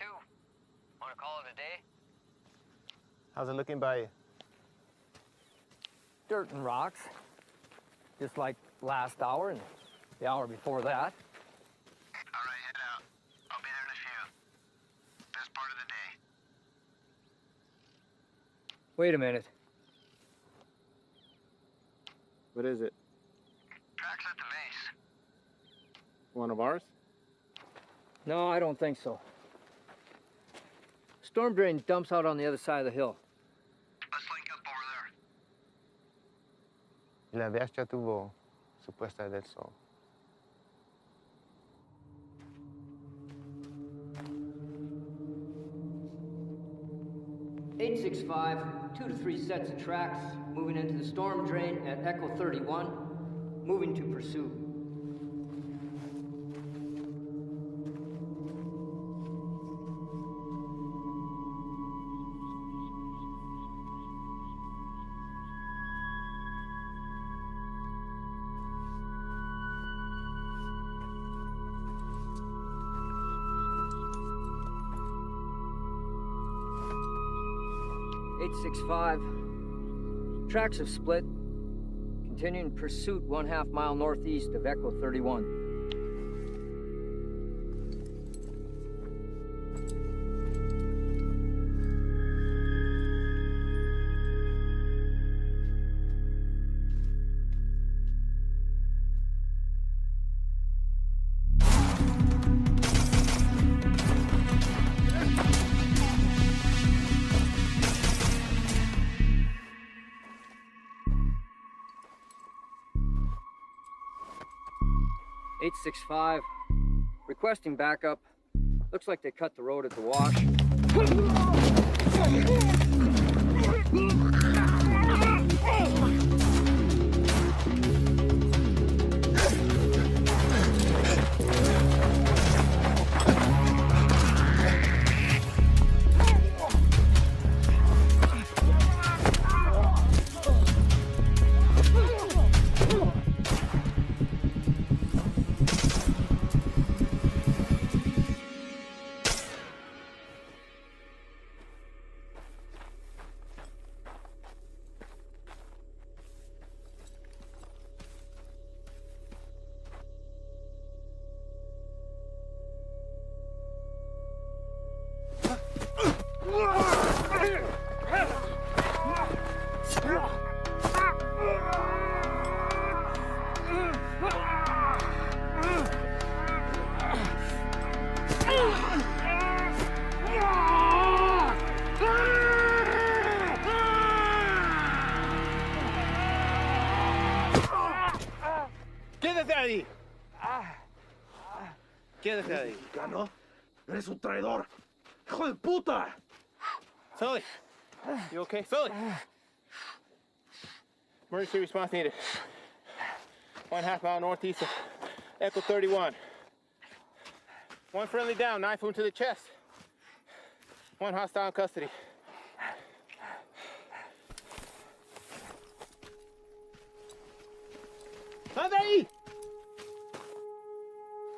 2. Want to call it a day? How's it looking by you? Dirt and rocks, just like last hour and the hour before that. All right, head out. I'll be there in a few. Best part of the day. Wait a minute. What is it? Tracks at the base. One of ours? No, I don't think so. Storm drain dumps out on the other side of the hill. Let's link up over there. Y la DH ya tuvo supuesta del sol. (865), 2 to 3 sets of tracks, moving into the storm drain at Echo 31, moving to pursuit. (865), tracks have split, continuing pursuit 1/2 mile northeast of Echo 31. (865), requesting backup. Looks like they cut the road at the wash. ¡Quédate ahí! ¡Quédate ahí! ¿Mexicano? ¡Eres un traidor! ¡Hijo de puta! Sully! You okay? Sully! Emergency response needed. 1/2 mile northeast of Echo 31. One friendly down, knife wound to the chest. One hostile in custody. ¡Anda ahí!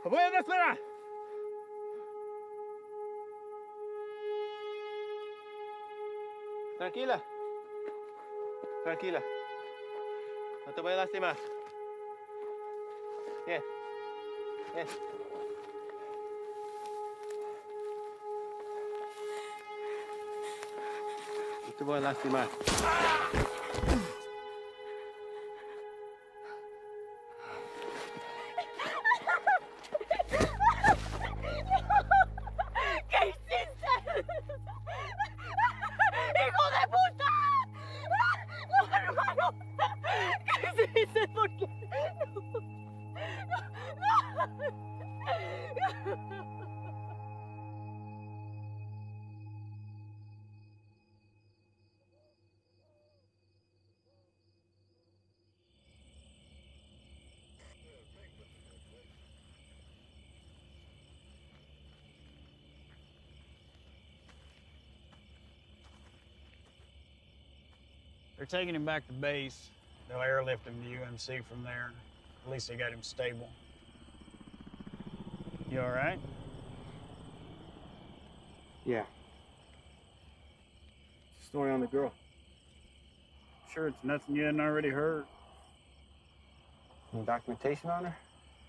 ¡Voy a esperar! Tranquila. Tranquila. No te voy a lastimar. Bien. Bien. No te voy a lastimar. ¿Qué hiciste? ¡Hijo de puta! ¡No, hermano! ¿Qué hiciste? ¿Por qué? No. They're taking him back to base. They'll airlift him to UMC from there. At least they got him stable. You all right? Yeah. Story on the girl. Sure it's nothing you hadn't already heard. Any documentation on her?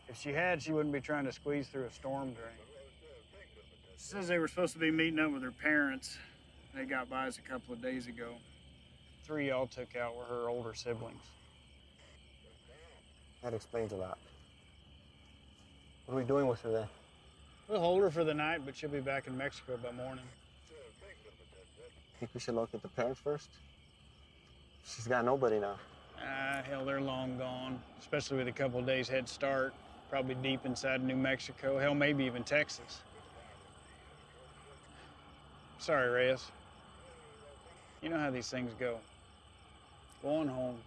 If she had, she wouldn't be trying to squeeze through a storm drain. Says they were supposed to be meeting up with her parents. They got by us a couple of days ago. 3 y'all took out were her older siblings. That explains a lot. What are we doing with her then? We'll hold her for the night, but she'll be back in Mexico by morning. Think we should locate the parents first? She's got nobody now. Hell, they're long gone, especially with a couple of days head start. Probably deep inside New Mexico, hell, maybe even Texas. Sorry, Reyes. You know how these things go. Go on home.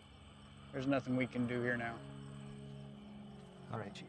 There's nothing we can do here now. All right, Chief.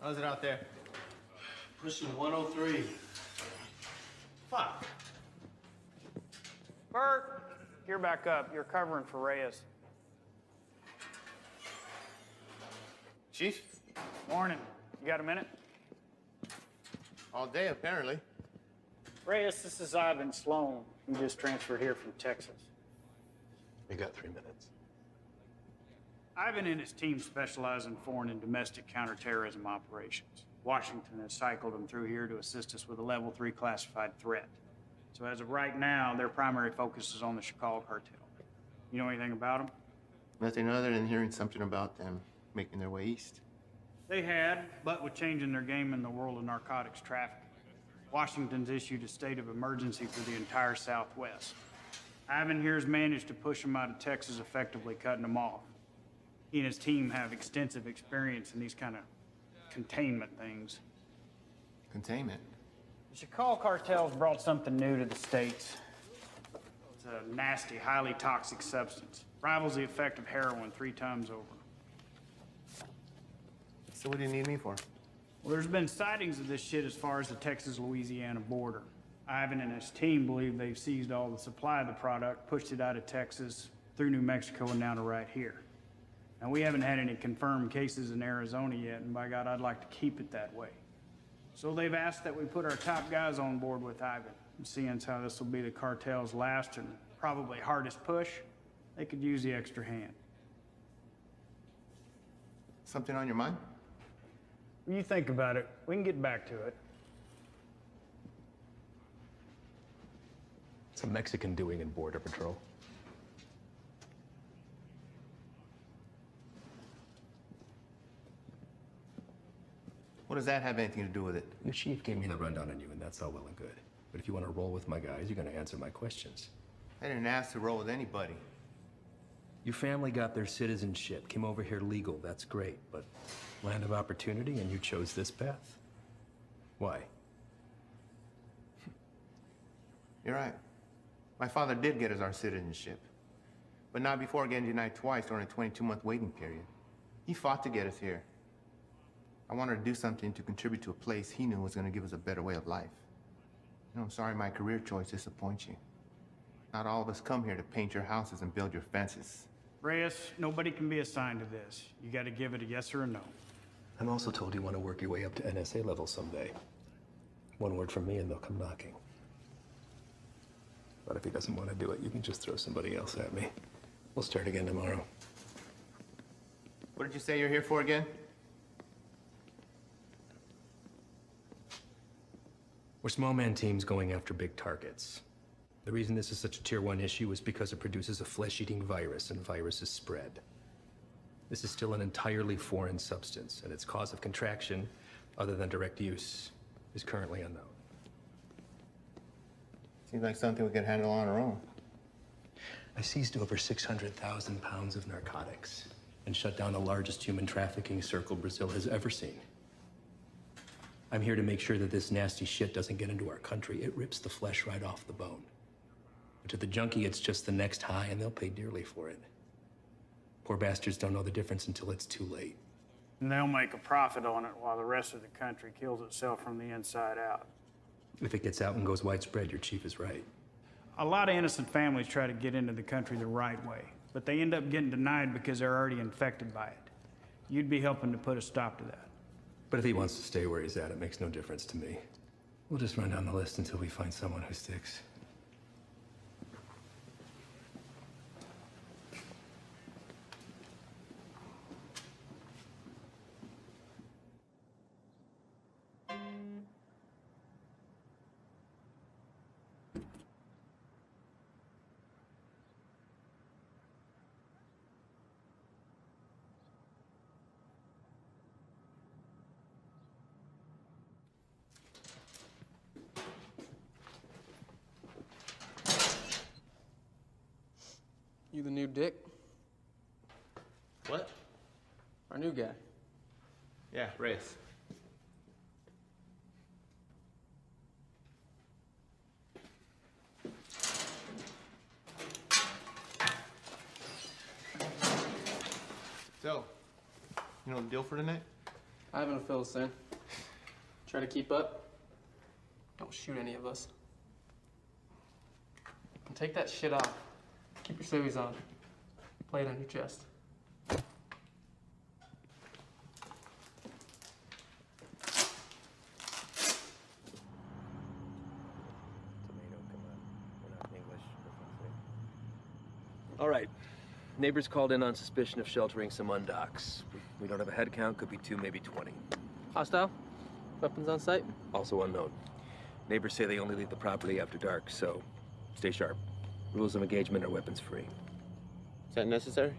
How's it out there? Pushing 103. Fuck. Bert, you're back up. You're covering for Reyes. Chief? Morning. You got a minute? All day, apparently. Reyes, this is Ivan Sloan. He just transferred here from Texas. You got 3 minutes. Ivan and his team specialize in foreign and domestic counterterrorism operations. Washington has cycled them through here to assist us with a level 3 classified threat. So as of right now, their primary focus is on the Shakal cartel. You know anything about them? Nothing other than hearing something about them making their way east. They had, but with changing their game in the world of narcotics trafficking, Washington's issued a state of emergency for the entire Southwest. Ivan here has managed to push them out of Texas, effectively cutting them off. He and his team have extensive experience in these kind of containment things. Containment? The Shakal cartel's brought something new to the States. It's a nasty, highly toxic substance. Rivals the effect of heroin 3 times over. So what do you need me for? Well, there's been sightings of this shit as far as the Texas-Louisiana border. Ivan and his team believe they've seized all the supply of the product, pushed it out of Texas, through New Mexico, and now to right here. Now, we haven't had any confirmed cases in Arizona yet, and by God, I'd like to keep it that way. So they've asked that we put our top guys on board with Ivan. And seeing as how this will be the cartel's last and probably hardest push, they could use the extra hand. Something on your mind? When you think about it, we can get back to it. It's a Mexican doing in Border Patrol. What does that have anything to do with it? Your chief gave me the rundown on you, and that's all well and good. But if you want to roll with my guys, you're going to answer my questions. I didn't ask to roll with anybody. Your family got their citizenship, came over here legal, that's great, but land of opportunity, and you chose this path? Why? You're right. My father did get us our citizenship, but not before getting denied twice during a 22-month waiting period. He fought to get us here. I wanted to do something to contribute to a place he knew was going to give us a better way of life. You know, I'm sorry my career choice disappoints you. Not all of us come here to paint your houses and build your fences. Reyes, nobody can be assigned to this. You got to give it a yes or a no. I'm also told you want to work your way up to NSA level someday. One word from me and they'll come knocking. But if he doesn't want to do it, you can just throw somebody else at me. We'll start again tomorrow. What did you say you're here for again? We're small man teams going after big targets. The reason this is such a Tier 1 issue is because it produces a flesh-eating virus, and viruses spread. This is still an entirely foreign substance, and its cause of contraction, other than direct use, is currently unknown. Seems like something we could handle on our own. I seized over 600,000 pounds of narcotics and shut down the largest human trafficking circle Brazil has ever seen. I'm here to make sure that this nasty shit doesn't get into our country. It rips the flesh right off the bone. But to the junkie, it's just the next high, and they'll pay dearly for it. Poor bastards don't know the difference until it's too late. And they'll make a profit on it while the rest of the country kills itself from the inside out. If it gets out and goes widespread, your chief is right. A lot of innocent families try to get into the country the right way, but they end up getting denied because they're already infected by it. You'd be helping to put a stop to that. But if he wants to stay where he's at, it makes no difference to me. We'll just run down the list until we find someone who sticks. You the new Dick? What? Our new guy. Yeah, Reyes. So, you know the deal for tonight? I haven't a fill, son. Try to keep up. Don't shoot any of us. And take that shit off. Keep your civvies on. Play it on your chest. All right. Neighbors called in on suspicion of sheltering some undocks. We don't have a head count, could be 2, maybe 20. Hostile? Weapons on site? Also unknown. Neighbors say they only leave the property after dark, so stay sharp. Rules of engagement are weapons free. Is that necessary?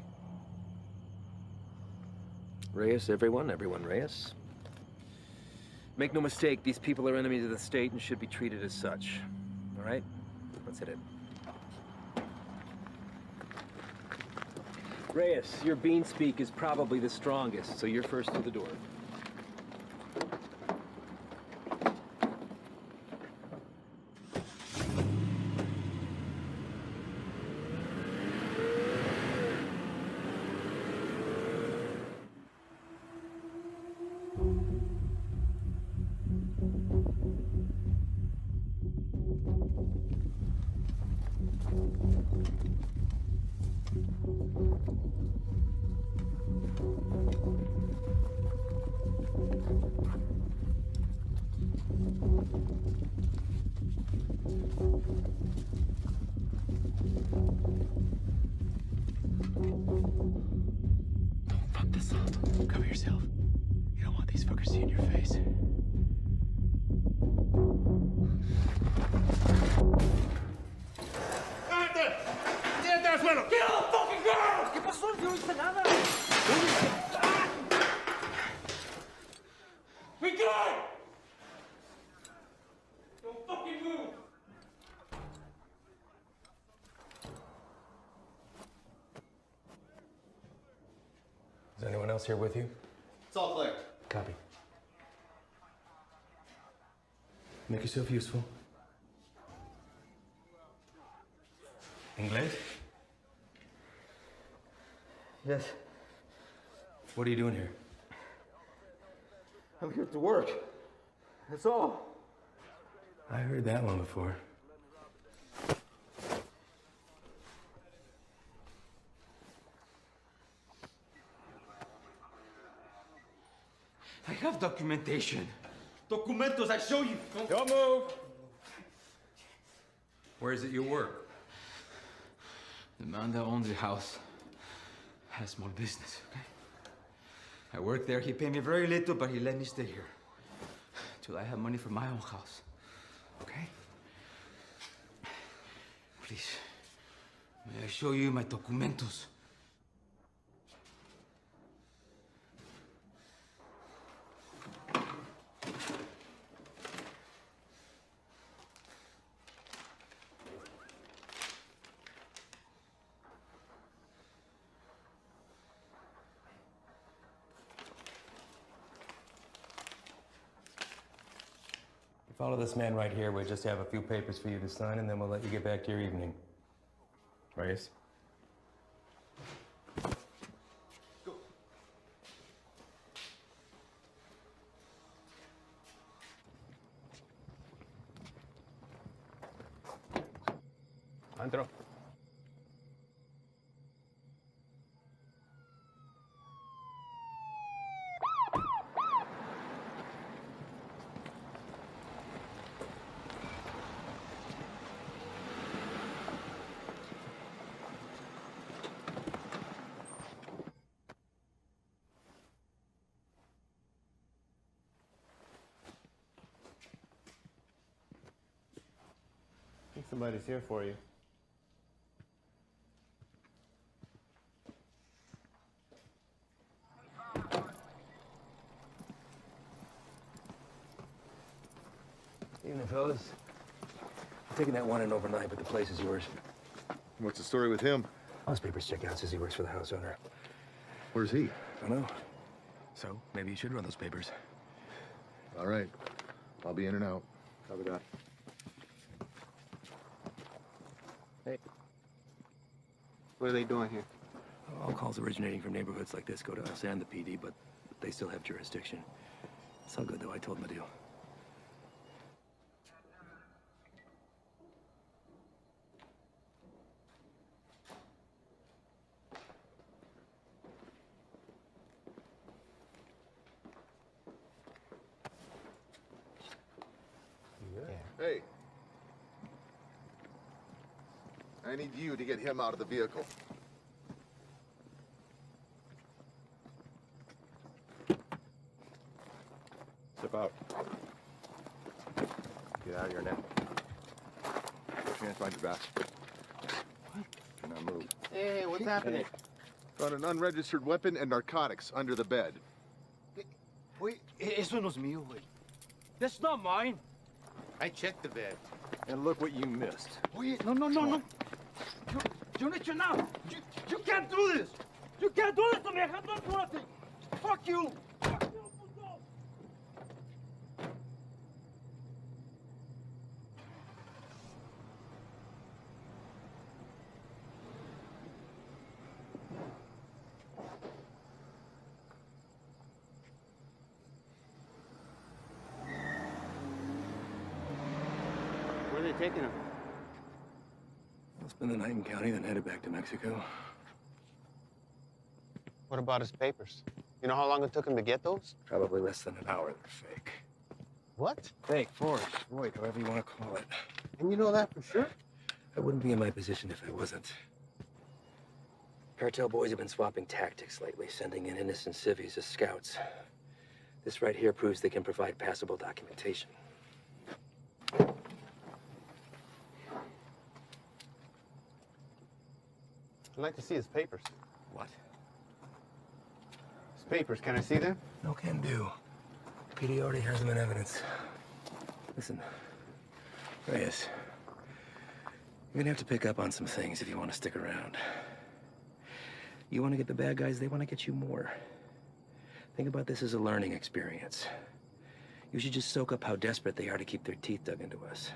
Reyes, everyone Reyes. Make no mistake, these people are enemies of the state and should be treated as such. All right? Let's hit it. Reyes, your bean speak is probably the strongest, so you're first through the door. Cover yourself. You don't want these fuckers seeing your face. ¡Tírate al suelo! ¡Get on the fucking ground! ¿Qué pasó? Yo no hice nada. Be good! Don't fucking move! Is anyone else here with you? It's all clear. Copy. Make yourself useful. Inglés? Yes. What are you doing here? I'm here to work. That's all. I heard that one before. I have documentation. Documentos, I show you. Don't move! Where is it you work? The man that owns the house has small business, okay? I work there. He paid me very little, but he let me stay here till I have money for my own house. okay? Please, may I show you my documentos? Follow this man right here. We just have a few papers for you to sign, and then we'll let you get back to your evening. Reyes? Andro. I think somebody's here for you. Evening, fellas. I'm taking that one in overnight, but the place is yours. What's the story with him? All his papers check out. Says he works for the house owner. Where's he? I don't know. So, maybe you should run those papers. All right. I'll be in and out. Copy that. Hey. What are they doing here? All calls originating from neighborhoods like this go to us and the PD, but they still have jurisdiction. It's all good, though. I told them the deal. Hey. I need you to get him out of the vehicle. Step out. Get out of here now. Put your hands behind your back. What? Do not move. Hey, what's happening? Found an unregistered weapon and narcotics under the bed. Wait, eso no es mío, güey. That's not mine. I checked the bed. And look what you missed. Wait, no. You need to know. You can't do this. You can't do this to me. I can't do nothing. Fuck you. Fuck you, puto. Where are they taking him? I'll spend the night in county, then headed back to Mexico. What about his papers? You know how long it took him to get those? Probably less than an hour. They're fake. What? Fake, forged, void, however you want to call it. And you know that for sure? I wouldn't be in my position if I wasn't. Cartel boys have been swapping tactics lately, sending in innocent civvies as scouts. This right here proves they can provide passable documentation. I'd like to see his papers. What? His papers, can I see them? No can do. PD already has them in evidence. Listen, Reyes, you're gonna have to pick up on some things if you want to stick around. You want to get the bad guys, they want to get you more. Think about this as a learning experience. You should just soak up how desperate they are to keep their teeth dug into us.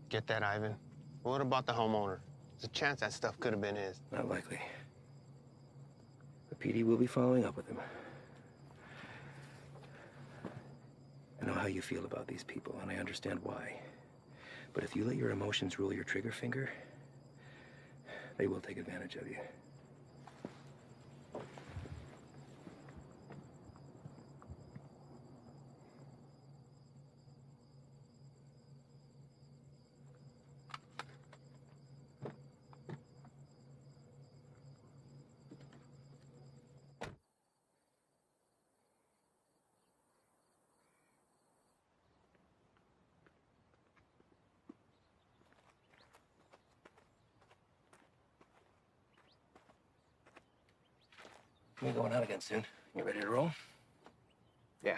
Get that, Ivan. What about the homeowner? There's a chance that stuff could have been his. Not likely. The PD will be following up with him. I know how you feel about these people, and I understand why. But if you let your emotions rule your trigger finger, they will take advantage of you. We're going out again soon. You ready to roll? Yeah.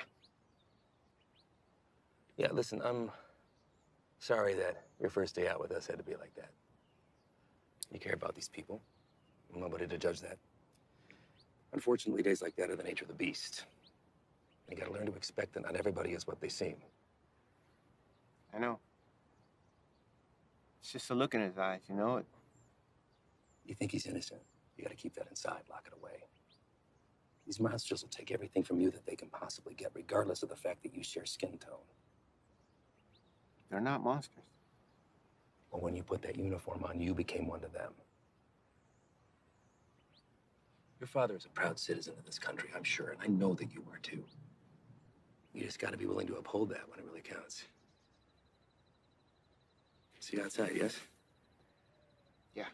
Yeah, listen, I'm sorry that your first day out with us had to be like that. You care about these people. I'm nobody to judge that. Unfortunately, days like that are the nature of the beast. You gotta learn to expect that not everybody is what they seem. I know. It's just a look in his eyes, you know? You think he's innocent? You gotta keep that inside, lock it away. These monsters will take everything from you that they can possibly get, regardless of the fact that you share skin tone. They're not monsters. Well, when you put that uniform on, you became one of them. Your father is a proud citizen of this country, I'm sure, and I know that you are too. You just gotta be willing to uphold that when it really counts. See you outside, yes? Yeah.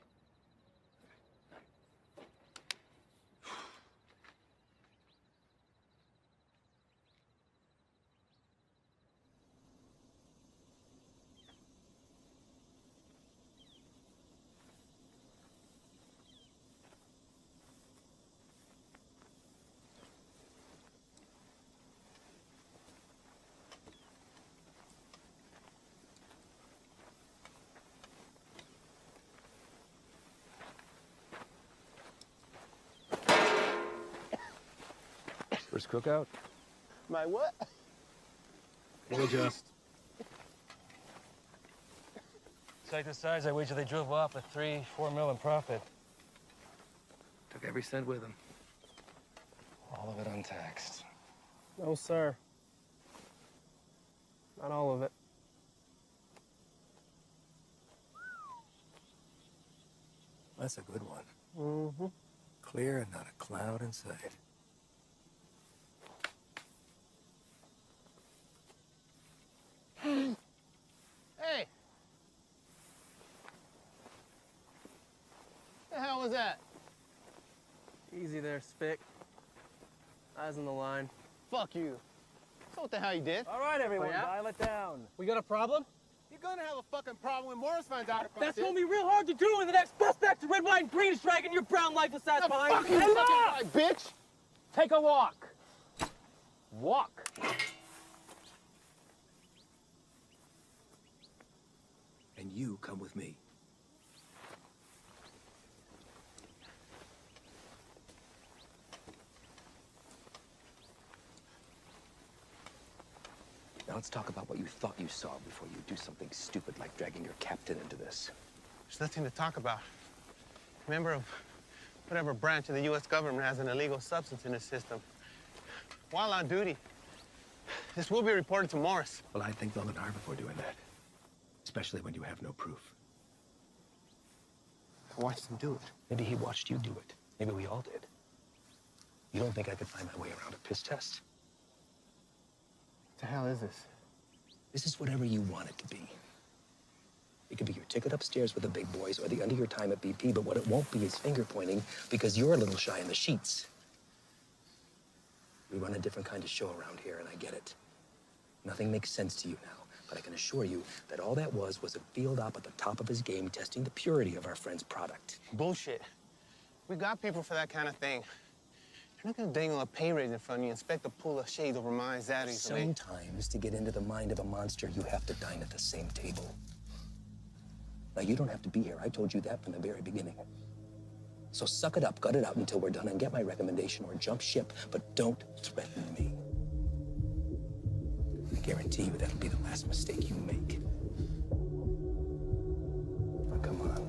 First cookout? My what? We'll adjust. Like the size, I wager they drove off with 3-4 mil in profit. Took every cent with them. All of it untaxed. No, sir. Not all of it. That's a good one. Mm-hmm. Clear and not a cloud in sight. Hey! The hell was that? Easy there, Spick. Eyes on the line. Fuck you. So what the hell you did? All right, everyone, Oh, yeah? dial it down. We got a problem? You're gonna have a fucking problem when Morris finds out about That's this. gonna be real hard to do when the next bus back to Red, White, and Green is dragging your brown lifeless ass The behind. fucking Hey, fucking look! right, bitch! Take a walk. Walk. And you come with me. Now let's talk about what you thought you saw before you do something stupid like dragging your captain into this. There's nothing to talk about. Member of whatever branch of the U.S. government has an illegal substance in its system. While on duty, this will be reported to Morris. Well, I think they'll look hard before doing that. Especially when you have no proof. I watched him do it. Maybe he watched you do it. Maybe we all did. You don't think I could find my way around a piss test? What the hell is this? This is whatever you want it to be. It could be your ticket upstairs with the big boys or the end of your time at BP, but what it won't be is finger pointing because you're a little shy in the sheets. We run a different kind of show around here, and I get it. Nothing makes sense to you now, but I can assure you that all that was a field op at the top of his game testing the purity of our friend's product. Bullshit. We got people for that kind of thing. You're not gonna dangle a pay raise in front of you and expect to pull a shade over my zaddies. Sometimes, to get into the mind of a monster, you have to dine at the same table. Now, you don't have to be here. I told you that from the very beginning. So suck it up, gut it out until we're done and get my recommendation or jump ship, but don't threaten me. I guarantee you that'll be the last mistake you make. Now, come on.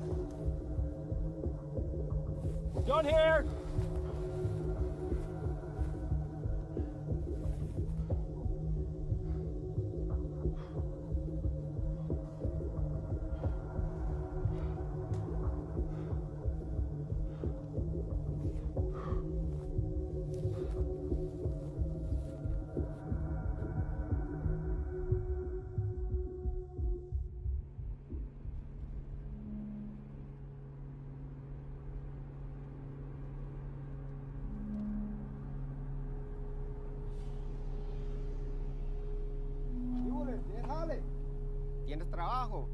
Done here. ¿Tienes trabajo?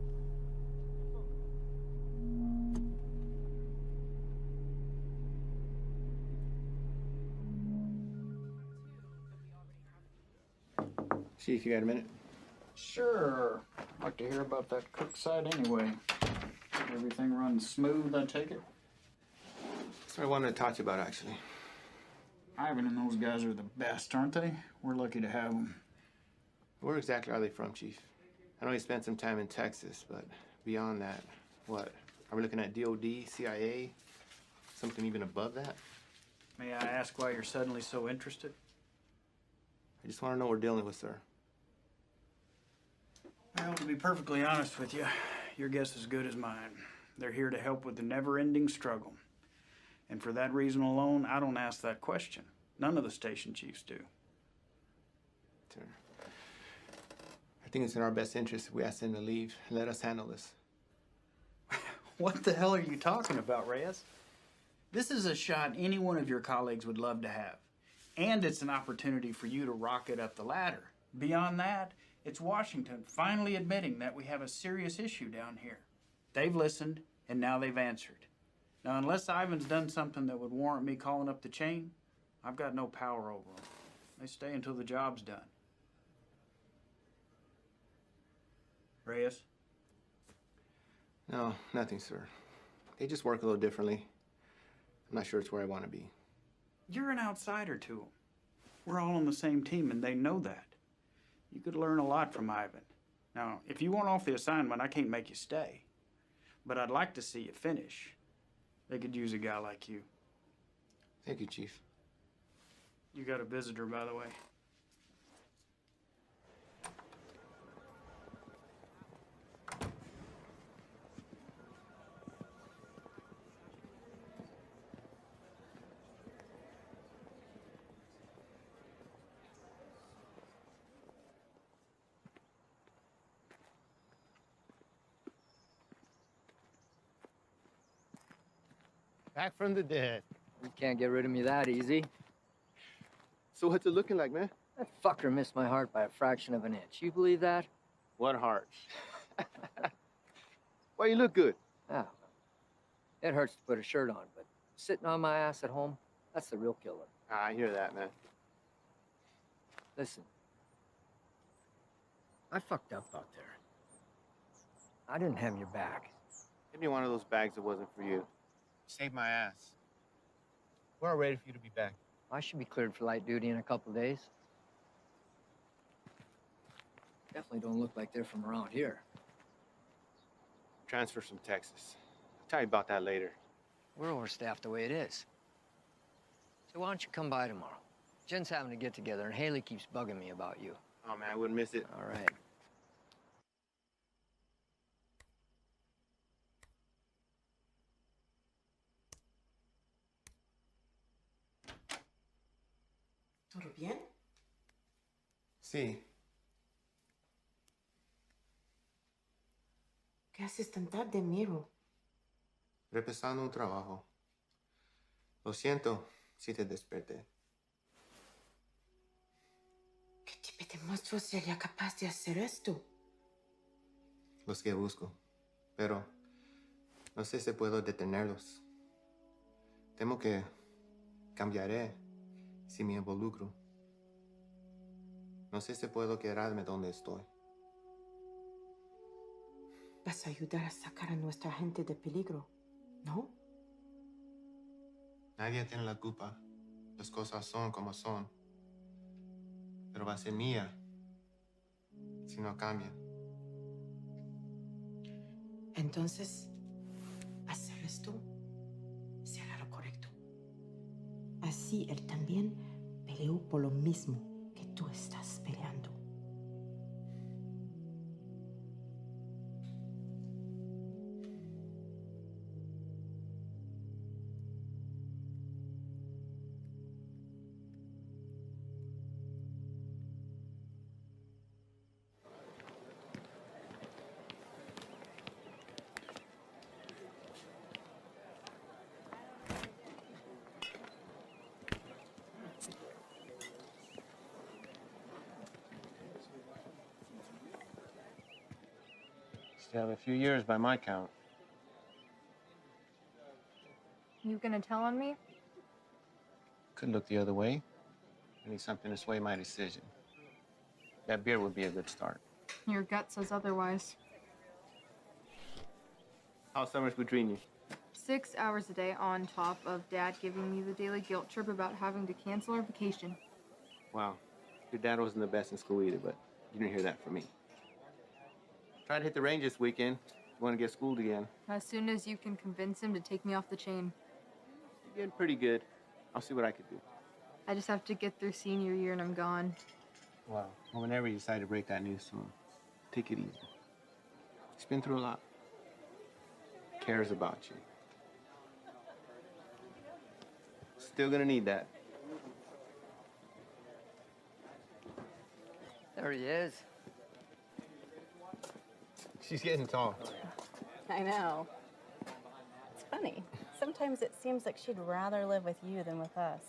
Chief, you got a minute? Sure. I'd like to hear about that cook site anyway. Everything runs smooth, I take it? That's what I wanted to talk to you about, actually. Ivan and those guys are the best, aren't they? We're lucky to have them. Where exactly are they from, Chief? I know you spent some time in Texas, but beyond that, what? Are we looking at DOD, CIA, something even above that? May I ask why you're suddenly so interested? I just want to know what we're dealing with, sir. Well, to be perfectly honest with you, your guess is as good as mine. They're here to help with the never-ending struggle. And for that reason alone, I don't ask that question. None of the station chiefs do. Sir, I think it's in our best interest if we ask them to leave and let us handle this. What the hell are you talking about, Reyes? This is a shot any one of your colleagues would love to have. And it's an opportunity for you to rocket up the ladder. Beyond that, it's Washington finally admitting that we have a serious issue down here. They've listened, and now they've answered. Now, unless Ivan's done something that would warrant me calling up the chain, I've got no power over them. They stay until the job's done. Reyes? No, nothing, sir. They just work a little differently. I'm not sure it's where I want to be. You're an outsider to them. We're all on the same team, and they know that. You could learn a lot from Ivan. Now, if you want off the assignment, I can't make you stay. But I'd like to see you finish. They could use a guy like you. Thank you, Chief. You got a visitor, by the way. Back from the dead. You can't get rid of me that easy. So what's it looking like, man? That fucker missed my heart by a fraction of an inch. You believe that? What heart? Why, you look good. Ah, it hurts to put a shirt on, but sitting on my ass at home, that's the real killer. I hear that, man. Listen, I fucked up out there. I didn't have your back. Give me one of those bags that wasn't for you. Saved my ass. We're all ready for you to be back. I should be cleared for light duty in a couple of days. Definitely don't look like they're from around here. Transfers from Texas. I'll tell you about that later. We're overstaffed the way it is. So why don't you come by tomorrow? Jen's having to get together, and Haley keeps bugging me about you. Oh, man, I wouldn't miss it. All right. ¿Todo bien? Sí. ¿Qué haces tan tarde, Miro? Repasando un trabajo. Lo siento si te desperté. ¿Qué tipo de monstruo sería capaz de hacer esto? Los que busco. Pero no sé si puedo detenerlos. Temo que cambiaré si me involucro. No sé si puedo quedarme donde estoy. Vas a ayudar a sacar a nuestra gente de peligro, ¿no? Nadie tiene la culpa. Las cosas son como son. Pero va a ser mía si no cambia. Entonces, hacer esto será lo correcto. Así él también peleó por lo mismo que tú estás peleando. Still have a few years by my count. You gonna tell on me? Could look the other way. I need something to sway my decision. That beer would be a good start. Your gut says otherwise. How's summers between you? 6 hours a day on top of Dad giving me the daily guilt trip about having to cancel our vacation. Wow. Your dad wasn't the best in school either, but you didn't hear that from me. Try to hit the range this weekend. You want to get schooled again. As soon as you can convince him to take me off the chain. You're getting pretty good. I'll see what I can do. I just have to get through senior year and I'm gone. Wow. Well, whenever you decide to break that news to him, take it easy. He's been through a lot. Cares about you. Still gonna need that. There he is. She's getting tall. I know. It's funny. Sometimes it seems like she'd rather live with you than with us.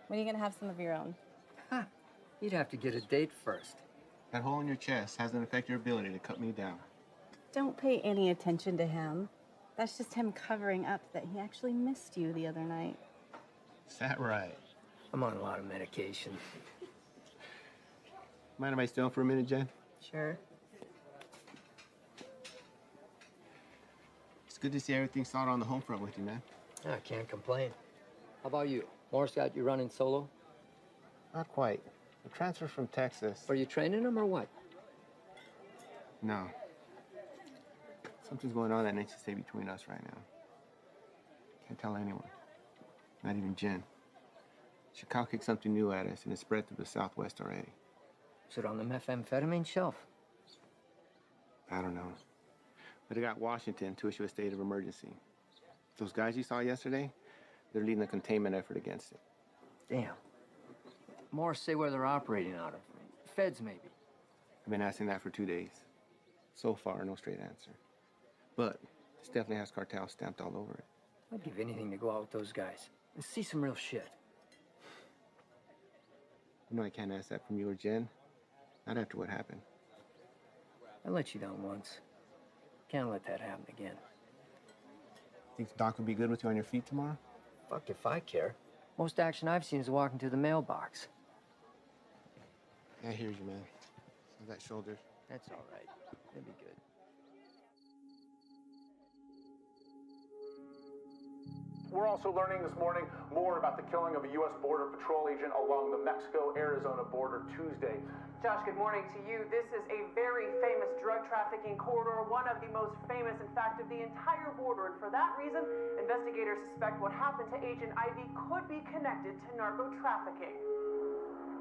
When are you gonna have some of your own? You'd have to get a date first. That hole in your chest hasn't affected your ability to cut me down. Don't pay any attention to him. That's just him covering up that he actually missed you the other night. Is that right? I'm on a lot of medication. Mind if I stay on for a minute, Jen? Sure. It's good to see everything sorted on the home front with you, man. I can't complain. How about you? Morris got you running solo? Not quite. The transfer from Texas. Are you training him or what? No. Something's going on that needs to stay between us right now. Can't tell anyone. Not even Jen. Chicago kicked something new at us and it's spread through the Southwest already. Is it on the methamphetamine shelf? I don't know. But it got Washington to issue a state of emergency. Those guys you saw yesterday, they're leading a containment effort against it. Damn. Morris say where they're operating out of. Feds, maybe. I've been asking that for 2 days. So far, no straight answer. But this definitely has cartel stamped all over it. I'd give anything to go out with those guys and see some real shit. You know I can't ask that from you or Jen. Not after what happened. I let you down once. Can't let that happen again. Think Doc would be good with you on your feet tomorrow? Fuck if I care. Most action I've seen is walking to the mailbox. I hear you, man. So that shoulder. That's all right. It'll be good. We're also learning this morning more about the killing of a U.S. Border Patrol agent along the Mexico-Arizona border Tuesday. Josh, good morning to you. This is a very famous drug trafficking corridor, one of the most famous, in fact, of the entire border. And for that reason, investigators suspect what happened to Agent Ivy could be connected to narco trafficking.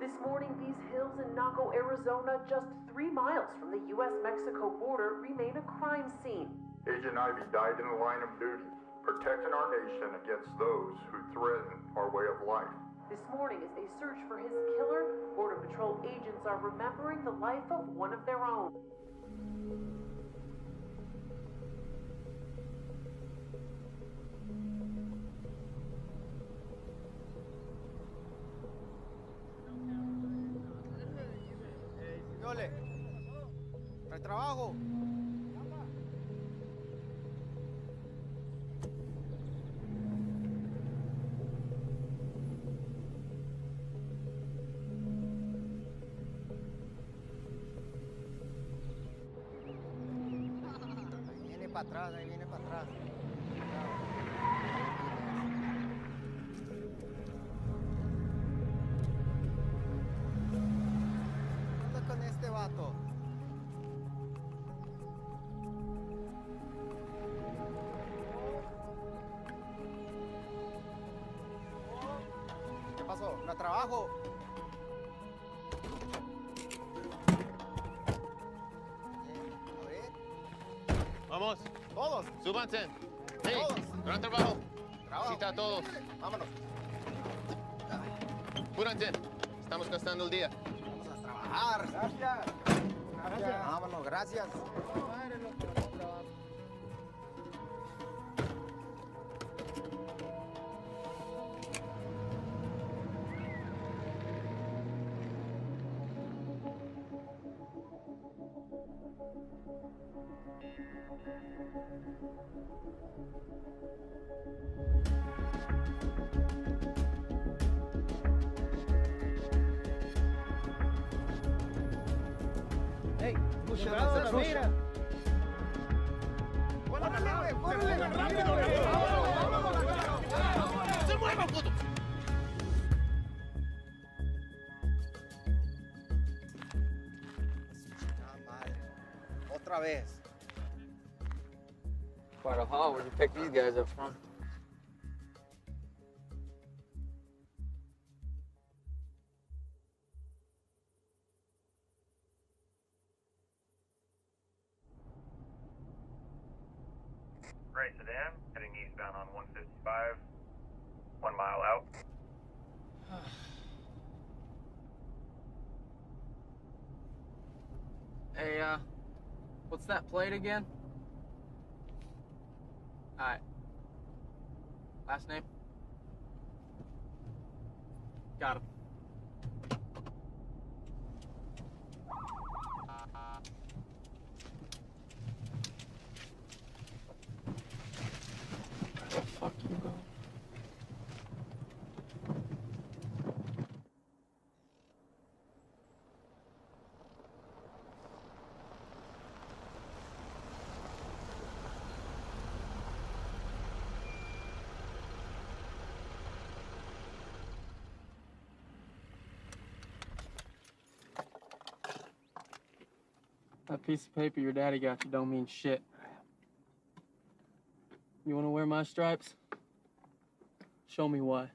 This morning, these hills in Naco, Arizona, just 3 miles from the U.S.-Mexico border, remain a crime scene. Agent Ivy died in the line of duty, protecting our nation against those who threaten our way of life. This morning, as they search for his killer, Border Patrol agents are remembering the life of one of their own. Yole, ¿no hay trabajo? Ahí viene para atrás. ¿Qué onda con este vato? ¿Qué pasó? ¿No hay trabajo? Vamos. Todos. Súbanse. Hey, Todos. gran trabajo. Trabajo. Cita a todos. Vámonos. Apúrense. Estamos gastando el día. Vamos a trabajar. Gracias. Gracias. Vámonos, gracias. Hey, Cuidado la mira. ¡Se mueva, puto! Otra vez. Quite a haul. Where'd you pick these guys up from? Gray sedan, heading eastbound on 155, 1 mile out. Hey, what's that plate again? Alright. Last name? Got him. Where the fuck you go? That piece of paper your daddy got you don't mean shit. You wanna wear my stripes? Show me why.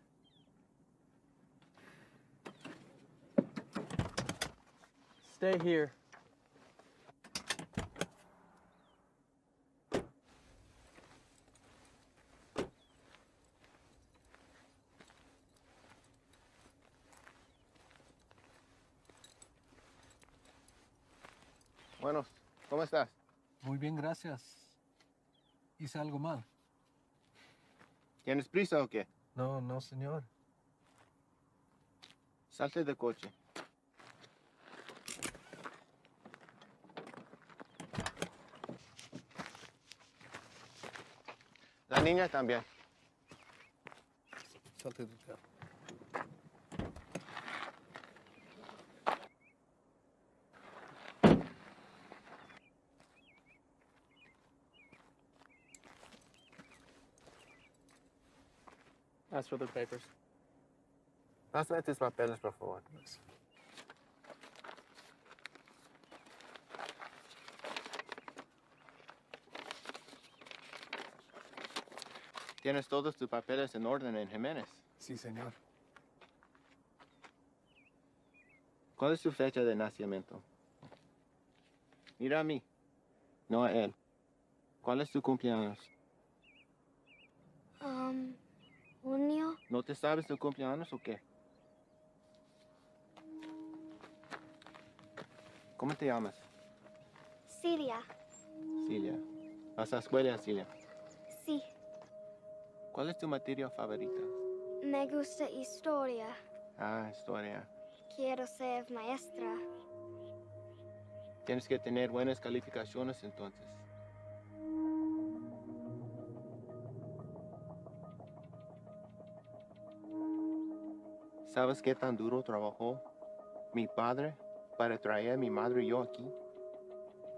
Stay here. Bueno, ¿cómo estás? Muy bien, gracias. ¿Hice algo mal? ¿Tienes prisa o qué? No, no, señor. Salte del coche. La niña también. Salte del carro. Ask for the papers. Pásame tus papeles, por favor. Tienes todos tus papeles en orden en Jiménez. Sí, señor. ¿Cuál es su fecha de nacimiento? Mira a mí, no a él. ¿Cuál es tu cumpleaños? Junio. ¿No te sabes tu cumpleaños o qué? ¿Cómo te llamas? Siria. Cilia. ¿Vas a la escuela, Cilia? Sí. ¿Cuál es tu materia favorita? Me gusta historia. Ah, historia. Quiero ser maestra. Tienes que tener buenas calificaciones entonces. ¿Sabes qué tan duro trabajó mi padre para traer a mi madre y yo aquí?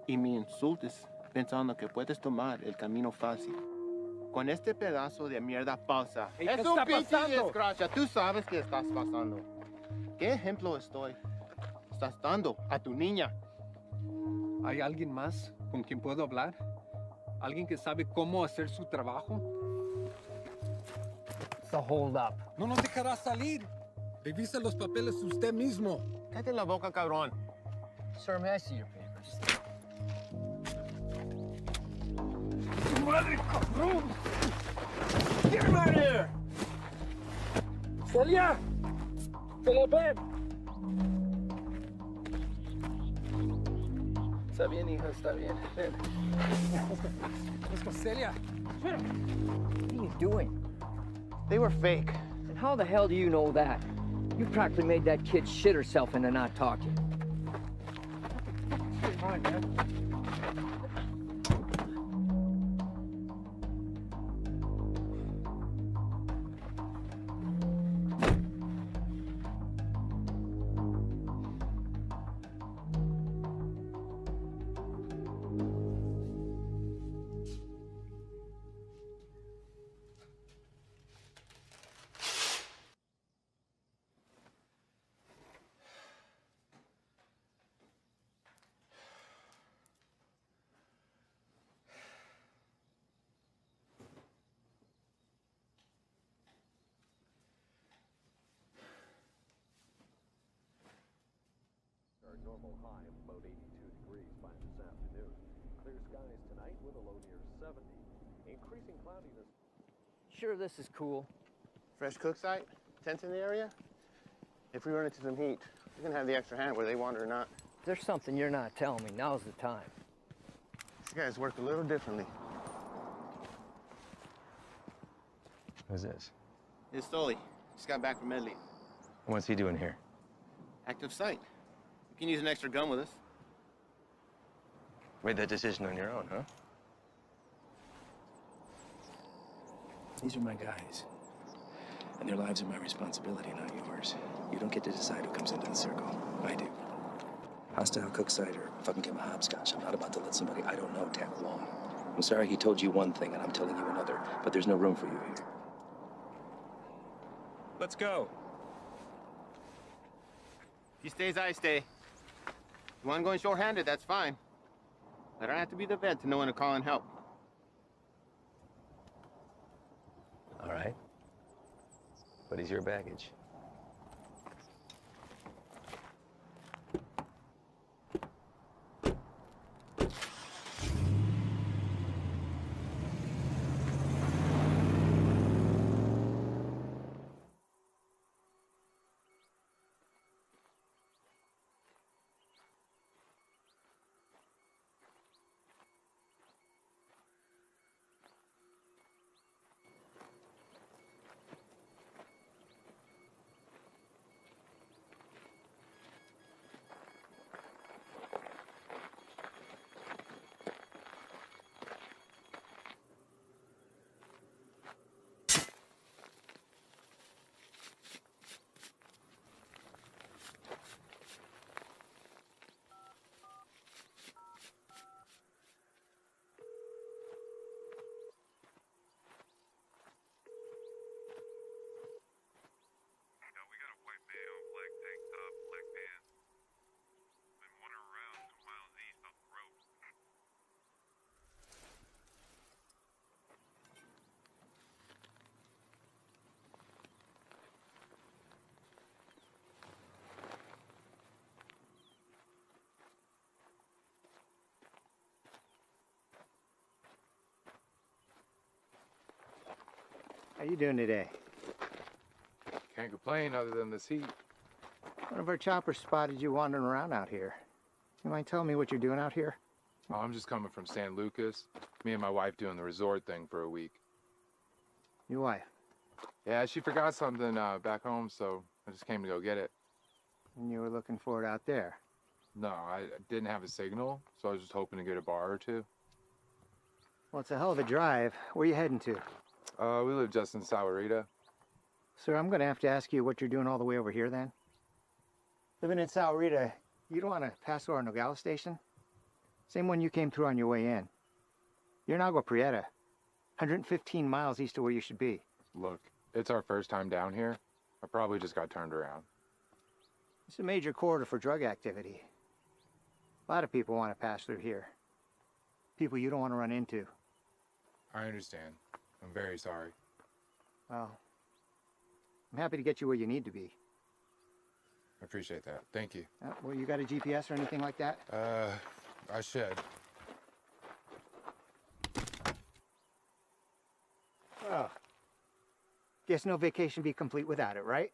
Y me insultes pensando que puedes tomar el camino fácil. Con este pedazo de mierda falsa. Hey, es ¿qué un está pinche pasando? desgracia. Tú sabes qué estás pasando. ¿Qué ejemplo estás dando a tu niña? ¿Hay alguien más con quien puedo hablar? ¿Alguien que sabe cómo hacer su trabajo? It's a hold up. No nos dejará salir. Revisa los papeles usted mismo. Cállate la boca, cabrón. Sir, may I see your papers? ¡Madre, cabrón! ¡Get him out of here! ¡Celia! ¡Celia, ven! Está bien, hija, está bien. Ven. Let's go, Celia. What are you doing? They were fake. And how the hell do you know that? You practically made that kid shit herself into not talking. Come on, man. normal high of about 82 degrees by this afternoon. Clear skies tonight with a low near 70. Increasing cloudiness. Sure, this is cool. Fresh cook site? Tents in the area? If we run into some heat, we can have the extra hand whether they want it or not. If there's something you're not telling me, now's the time. These guys work a little differently. Who's this? It's Stoli. Just got back from Medley. What's he doing here? Active site. You can use an extra gun with us. Made that decision on your own, huh? These are my guys. And their lives are my responsibility, not yours. You don't get to decide who comes into the circle. I do. Hostile cook site or fucking give him a hopscotch. I'm not about to let somebody I don't know tag along. I'm sorry he told you one thing and I'm telling you another, but there's no room for you here. Let's go. If he stays, I stay. You want going short-handed, that's fine. I don't have to be the vet to know when to call in help. All right. What is your baggage? How you doing today? Can't complain other than this heat. One of our choppers spotted you wandering around out here. You mind telling me what you're doing out here? Oh, I'm just coming from San Lucas. Me and my wife doing the resort thing for a week. Your wife? Yeah, she forgot something back home, so I just came to go get it. And you were looking for it out there? No, I didn't have a signal, so I was just hoping to get a bar or two. Well, it's a hell of a drive. Where you heading to? We live just in Sahuarita. Sir, I'm going to have to ask you what you're doing all the way over here then. Living in Sahuarita, you don't want to pass through our Nogales station? Same one you came through on your way in. You're in Agua Prieta, 115 miles east of where you should be. Look, it's our first time down here. I probably just got turned around. It's a major corridor for drug activity. A lot of people want to pass through here. People you don't want to run into. I understand. I'm very sorry. Well, I'm happy to get you where you need to be. I appreciate that. Thank you. Well, you got a GPS or anything like that? I should. Well, guess no vacation be complete without it, right?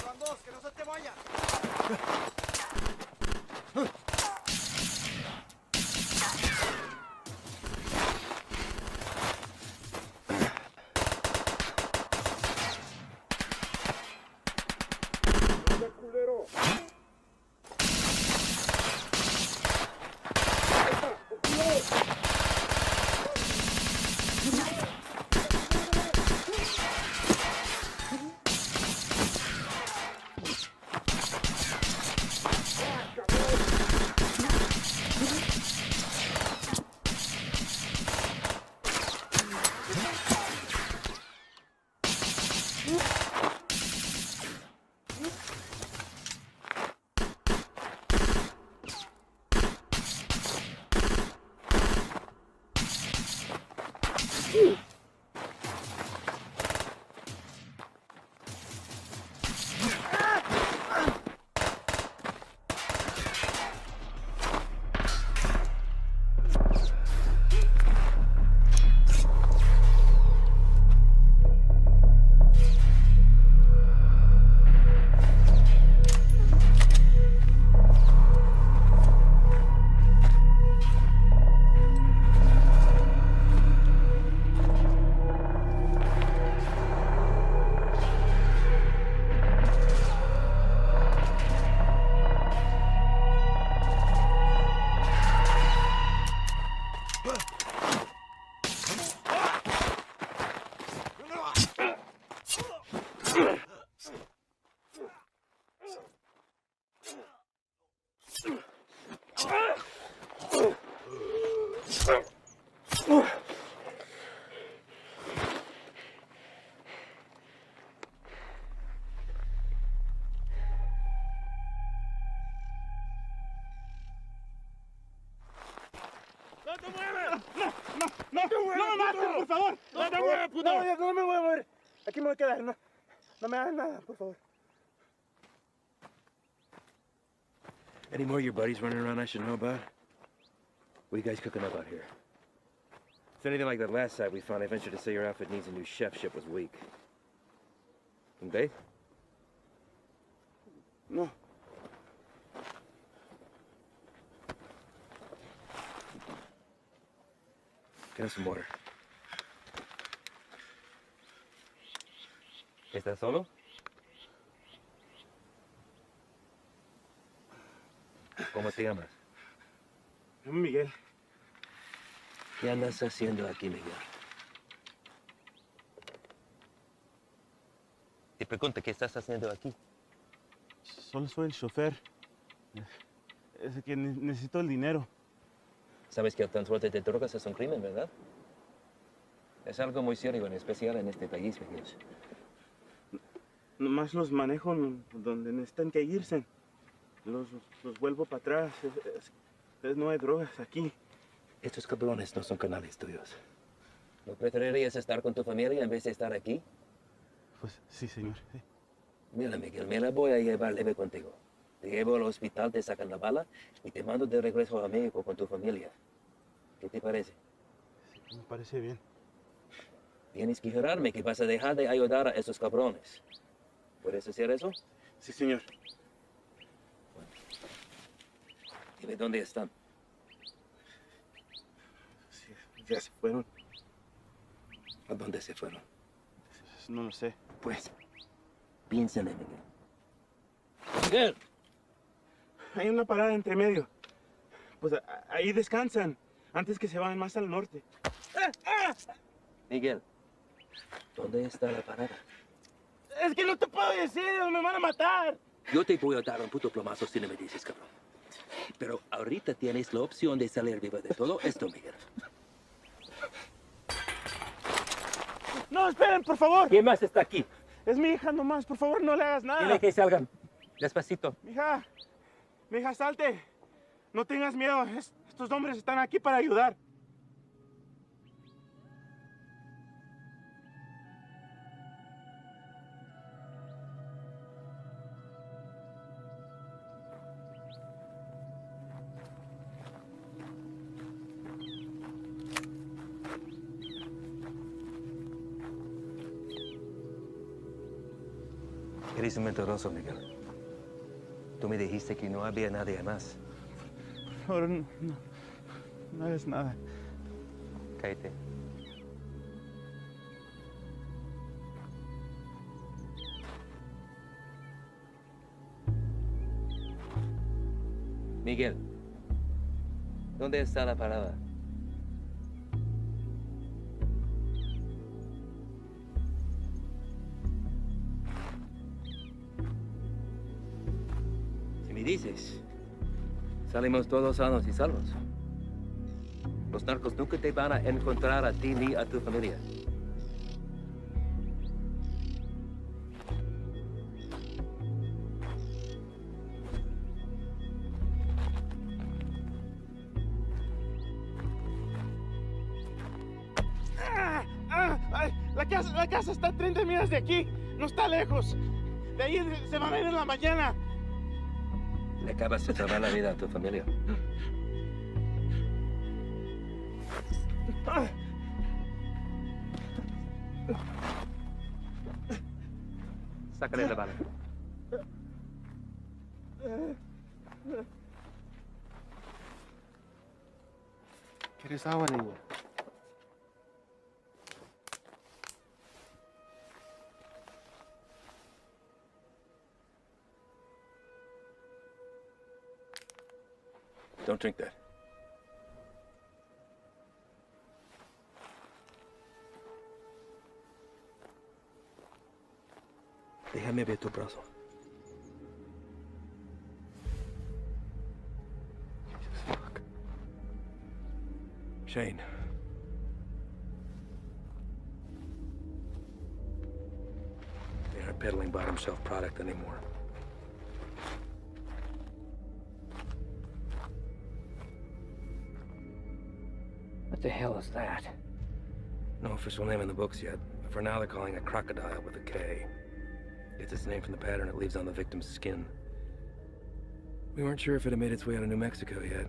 Van dos, que no se te vaya. ¡No te muevas! ¡No me mates, por favor! ¡No te muevas, puto! No me voy a mover. Aquí me voy a quedar. No me hagas nada, por favor. Any more of your buddies running around I should know about? What are you guys cooking up out here? If it's anything like that last site we found, I venture to say your outfit needs a new chef. Ship was weak. And Dave? No. Get us some water. ¿Estás solo? ¿Cómo te llamas? Me llamo Miguel. ¿Qué andas haciendo aquí, Miguel? Te pregunto, ¿qué estás haciendo aquí? Solo soy el chofer. Es que necesito el dinero. Sabes que el transporte de drogas es un crimen, ¿verdad? Es algo muy serio, en especial en este país, Miguel. Nomás los manejo donde necesitan que irse. Los vuelvo para atrás. No hay drogas aquí. Estos cabrones no son canales tuyos. ¿No preferirías estar con tu familia en vez de estar aquí? Pues sí, señor. Sí. Mira, Miguel, me la voy a llevar leve contigo. Te llevo al hospital, te sacan la bala y te mando de regreso a México con tu familia. ¿Qué te parece? Sí, me parece bien. Tienes que jurarme que vas a dejar de ayudar a esos cabrones. ¿Puedes hacer eso? Sí, señor. Dime dónde están. Sí, ya se fueron. ¿A dónde se fueron? No lo sé. Pues, piénsale, Miguel. ¡Miguel! Hay una parada entre medio. Pues ahí descansan, antes que se vayan más al norte. Miguel, ¿dónde está la parada? Es que no te puedo decir, me van a matar. Yo te voy a dar un puto plomazo si no me dices, cabrón. Pero ahorita tienes la opción de salir vivo de todo esto, Miguel. No, esperen, por favor. ¿Quién más está aquí? Es mi hija nomás, por favor, no le hagas nada. Dile que salgan. Despacito. Mija, salte. No tengas miedo, estos hombres están aquí para ayudar. Eres un mentiroso, Miguel. Tú me dijiste que no había nadie más. Ahora no es nada. Cállate. Miguel, ¿dónde está la parada? Si me dices, salimos todos sanos y salvos. Los narcos nunca te van a encontrar a ti ni a tu familia. Ay, la casa está a 30 millas de aquí. No está lejos. De ahí se van a ir en la mañana. Le acabas de salvar la vida a tu familia. Sácale la bala. ¿Quieres agua, niña? Don't drink that. Déjame ver tu brazo. Fuck. Shane. They aren't peddling bottom shelf product anymore. What the hell is that? No official name in the books yet, but for now they're calling it crocodile with a K. Gets its name from the pattern it leaves on the victim's skin. We weren't sure if it had made its way out of New Mexico yet.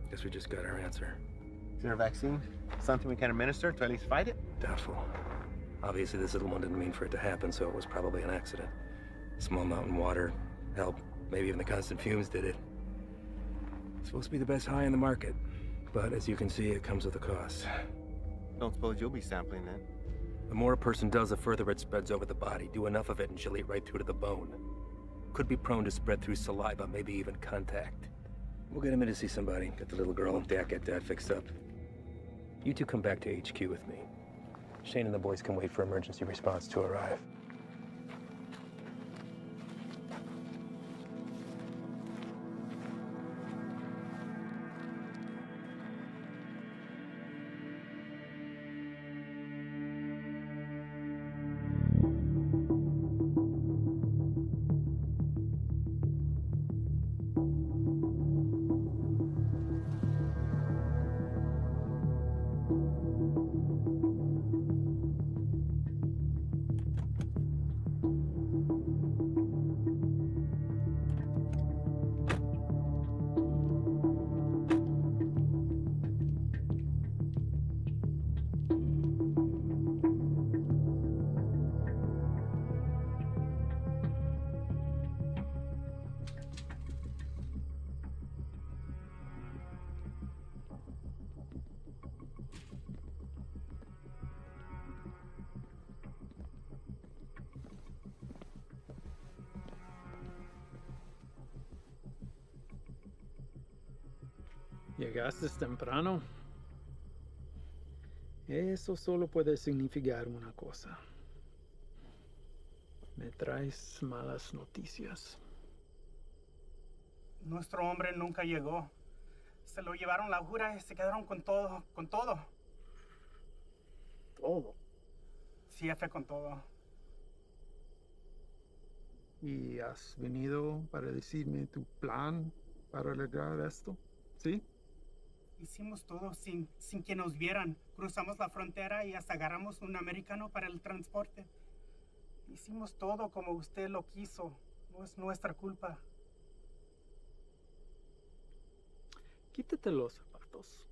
Guess we just got our answer. Is there a vaccine? Something we can administer to at least fight it? Doubtful. Obviously, this little one didn't mean for it to happen, so it was probably an accident. Small mountain water, hell, maybe even the constant fumes did it. It's supposed to be the best high in the market, but as you can see, it comes with a cost. Don't suppose you'll be sampling then? The more a person does, the further it spreads over the body. Do enough of it and she'll eat right through to the bone. Could be prone to spread through saliva, maybe even contact. We'll get him in to see somebody, get the little girl and get Dad fixed up. You two come back to HQ with me. Shane and the boys can wait for emergency response to arrive. Llegaste temprano. Eso solo puede significar una cosa. Me traes malas noticias. Nuestro hombre nunca llegó. Se lo llevaron la jura y se quedaron con todo, con todo. ¿Todo? Sí, jefe, con todo. ¿Y has venido para decirme tu plan para arreglar esto? ¿Sí? Hicimos todo sin que nos vieran. Cruzamos la frontera y hasta agarramos un americano para el transporte. Hicimos todo como usted lo quiso. No es nuestra culpa. Quítate los zapatos.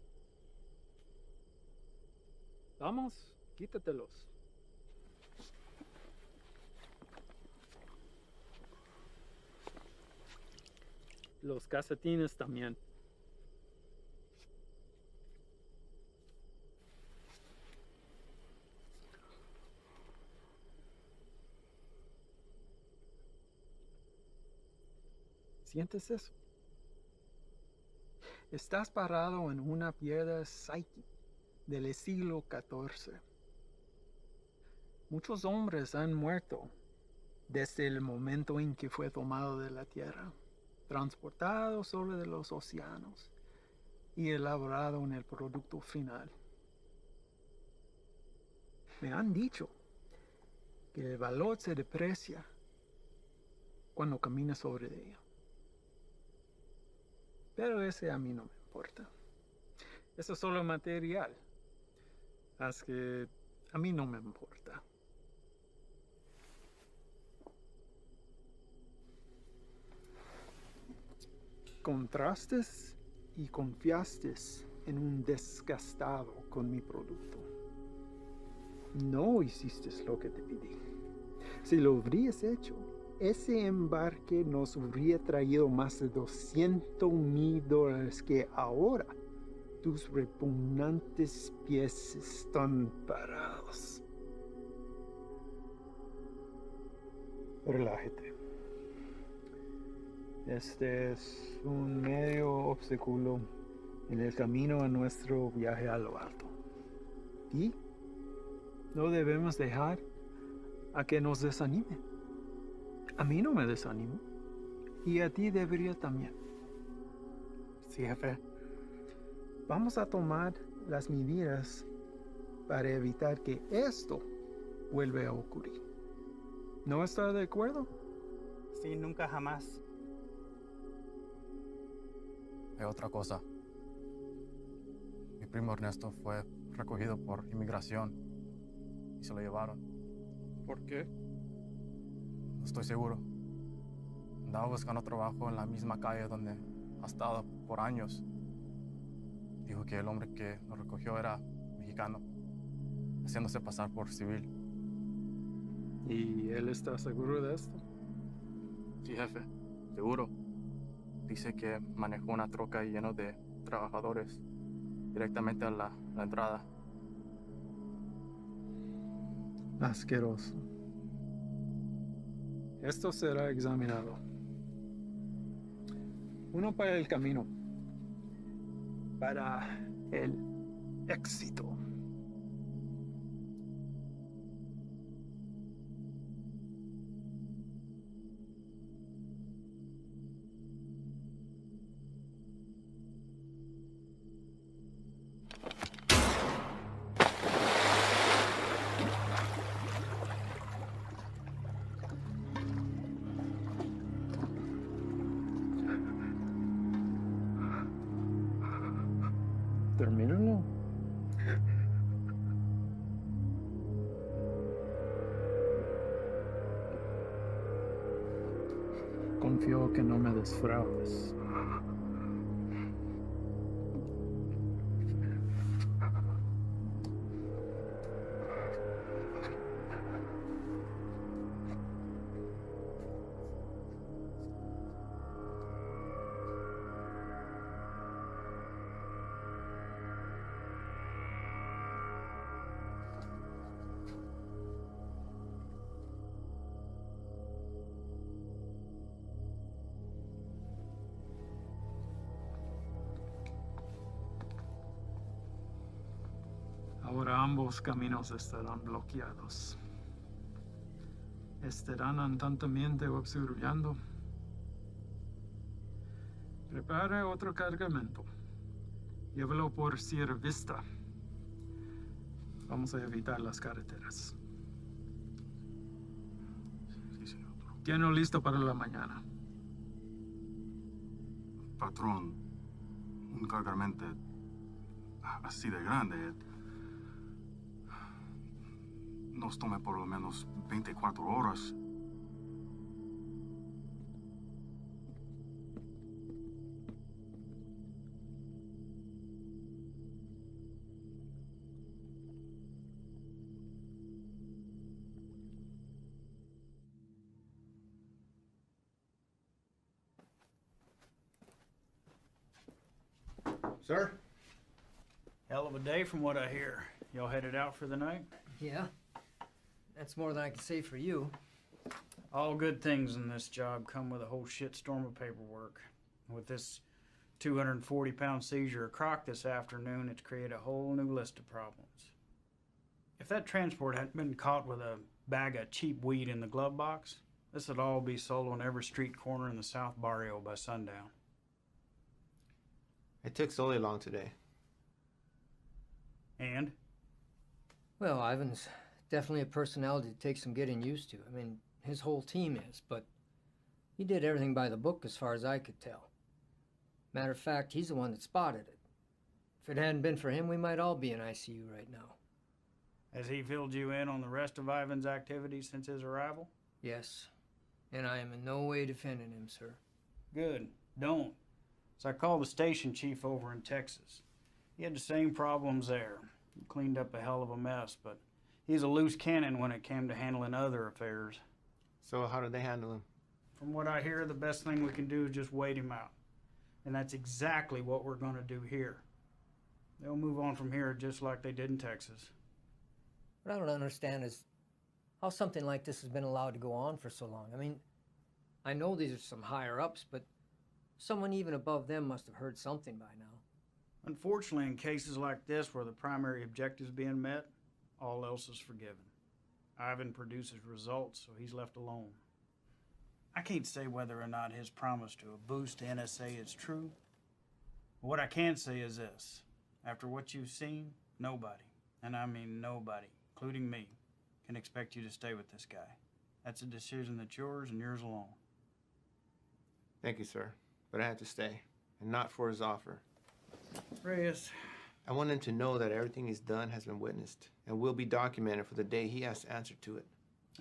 Vamos, quítatelos. Los calcetines también. ¿Sientes eso? Estás parado en una piedra Psyche del siglo XIV. Muchos hombres han muerto desde el momento en que fue tomado de la tierra, transportado sobre los océanos y elaborado en el producto final. Me han dicho que el valor se deprecia cuando caminas sobre ella. Pero ese a mí no me importa. Eso es solo material. Así que a mí no me importa. Contrastes y confiaste en un desgastado con mi producto. No hiciste lo que te pedí. Si lo hubieras hecho, ese embarque nos habría traído más de $200,000 que ahora tus repugnantes pies están parados. Relájate. Este es un medio obstáculo en el camino a nuestro viaje a lo alto. Y no debemos dejar a que nos desanime. A mí no me desanimo. Y a ti debería también. Sí, jefe. Vamos a tomar las medidas para evitar que esto vuelva a ocurrir. ¿No está de acuerdo? Sí, nunca jamás. Hay otra cosa. Mi primo Ernesto fue recogido por inmigración y se lo llevaron. ¿Por qué? No estoy seguro. Andaba buscando trabajo en la misma calle donde ha estado por años. Dijo que el hombre que lo recogió era mexicano, haciéndose pasar por civil. ¿Y él está seguro de esto? Sí, jefe, seguro. Dice que manejó una troca llena de trabajadores directamente a la entrada. Asqueroso. Esto será examinado. Uno para el camino. Para el éxito. Termínalo. Confío que no me defraudes. Ahora ambos caminos estarán bloqueados. Estarán constantemente observando. Prepare otro cargamento. Llévelo por Sierra Vista. Vamos a evitar las carreteras. Sí, señor. Tiene listo para la mañana. Patrón, un cargamento así de grande nos tome por lo menos 24 horas. Sir? Hell of a day from what I hear. Y'all headed out for the night? Yeah. That's more than I can say for you. All good things in this job come with a whole shitstorm of paperwork. With this 240-pound seizure of Croc this afternoon, it's created a whole new list of problems. If that transport hadn't been caught with a bag of cheap weed in the glove box, this would all be sold on every street corner in the South Barrio by sundown. It took Sully long today. And? Well, Ivan's definitely a personality that takes some getting used to. I mean, his whole team is, but he did everything by the book as far as I could tell. Matter of fact, he's the one that spotted it. If it hadn't been for him, we might all be in ICU right now. Has he filled you in on the rest of Ivan's activities since his arrival? Yes. And I am in no way defending him, sir. Good. Don't. So I called the station chief over in Texas. He had the same problems there. He cleaned up a hell of a mess, but he's a loose cannon when it came to handling other affairs. So how did they handle him? From what I hear, the best thing we can do is just wait him out. And that's exactly what we're going to do here. They'll move on from here just like they did in Texas. What I don't understand is how something like this has been allowed to go on for so long. I mean, I know these are some higher-ups, but someone even above them must have heard something by now. Unfortunately, in cases like this where the primary objective is being met, all else is forgiven. Ivan produces results, so he's left alone. I can't say whether or not his promise to a boost to NSA is true. But what I can say is this. After what you've seen, nobody, and I mean nobody, including me, can expect you to stay with this guy. That's a decision that's yours and yours alone. Thank you, sir. But I had to stay, and not for his offer. Reyes. I want him to know that everything he's done has been witnessed and will be documented for the day he has to answer to it.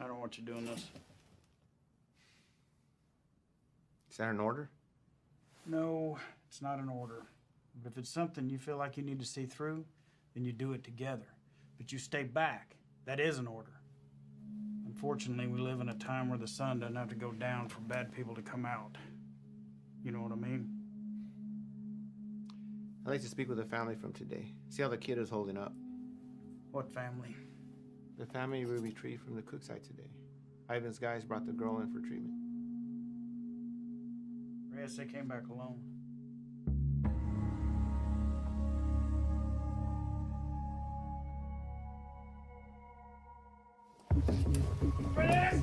I don't want you doing this. Is that an order? No, it's not an order. But if it's something you feel like you need to see through, then you do it together. But you stay back. That is an order. Unfortunately, we live in a time where the sun doesn't have to go down for bad people to come out. You know what I mean? I'd like to speak with the family from today. See how the kid is holding up. What family? The family we retrieved from the cook site today. Ivan's guys brought the girl in for treatment. Reyes, they came back alone. Reyes!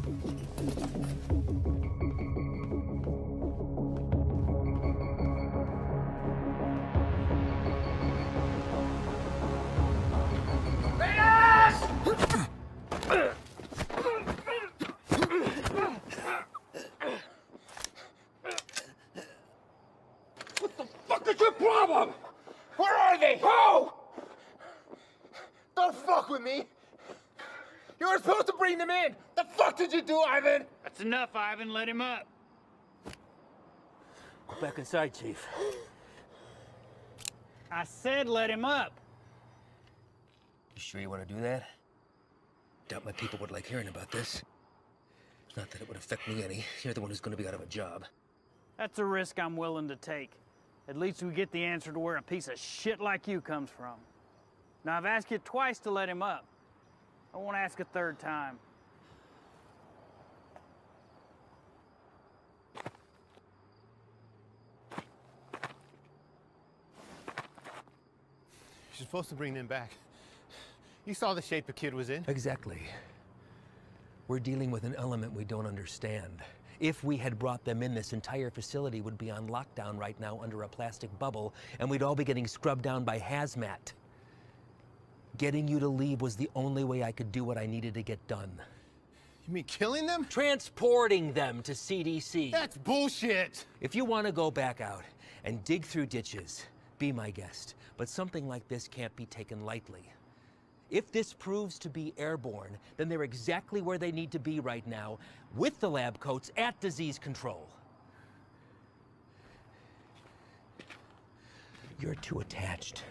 What the fuck is your problem? Where are they? Who? Don't fuck with me! You were supposed to bring them in! The fuck did you do, Ivan? That's enough, Ivan. Let him up. Go back inside, Chief. I said let him up. You sure you want to do that? Doubt my people would like hearing about this. Not that it would affect me any. You're the one who's going to be out of a job. That's a risk I'm willing to take. At least we get the answer to where a piece of shit like you comes from. Now, I've asked you twice to let him up. I won't ask a third time. You're supposed to bring them back. You saw the shape the kid was in. Exactly. We're dealing with an element we don't understand. If we had brought them in, this entire facility would be on lockdown right now under a plastic bubble, and we'd all be getting scrubbed down by hazmat. Getting you to leave was the only way I could do what I needed to get done. You mean killing them? Transporting them to CDC. That's bullshit! If you want to go back out and dig through ditches, be my guest. But something like this can't be taken lightly. If this proves to be airborne, then they're exactly where they need to be right now, with the lab coats at disease control. You're too attached.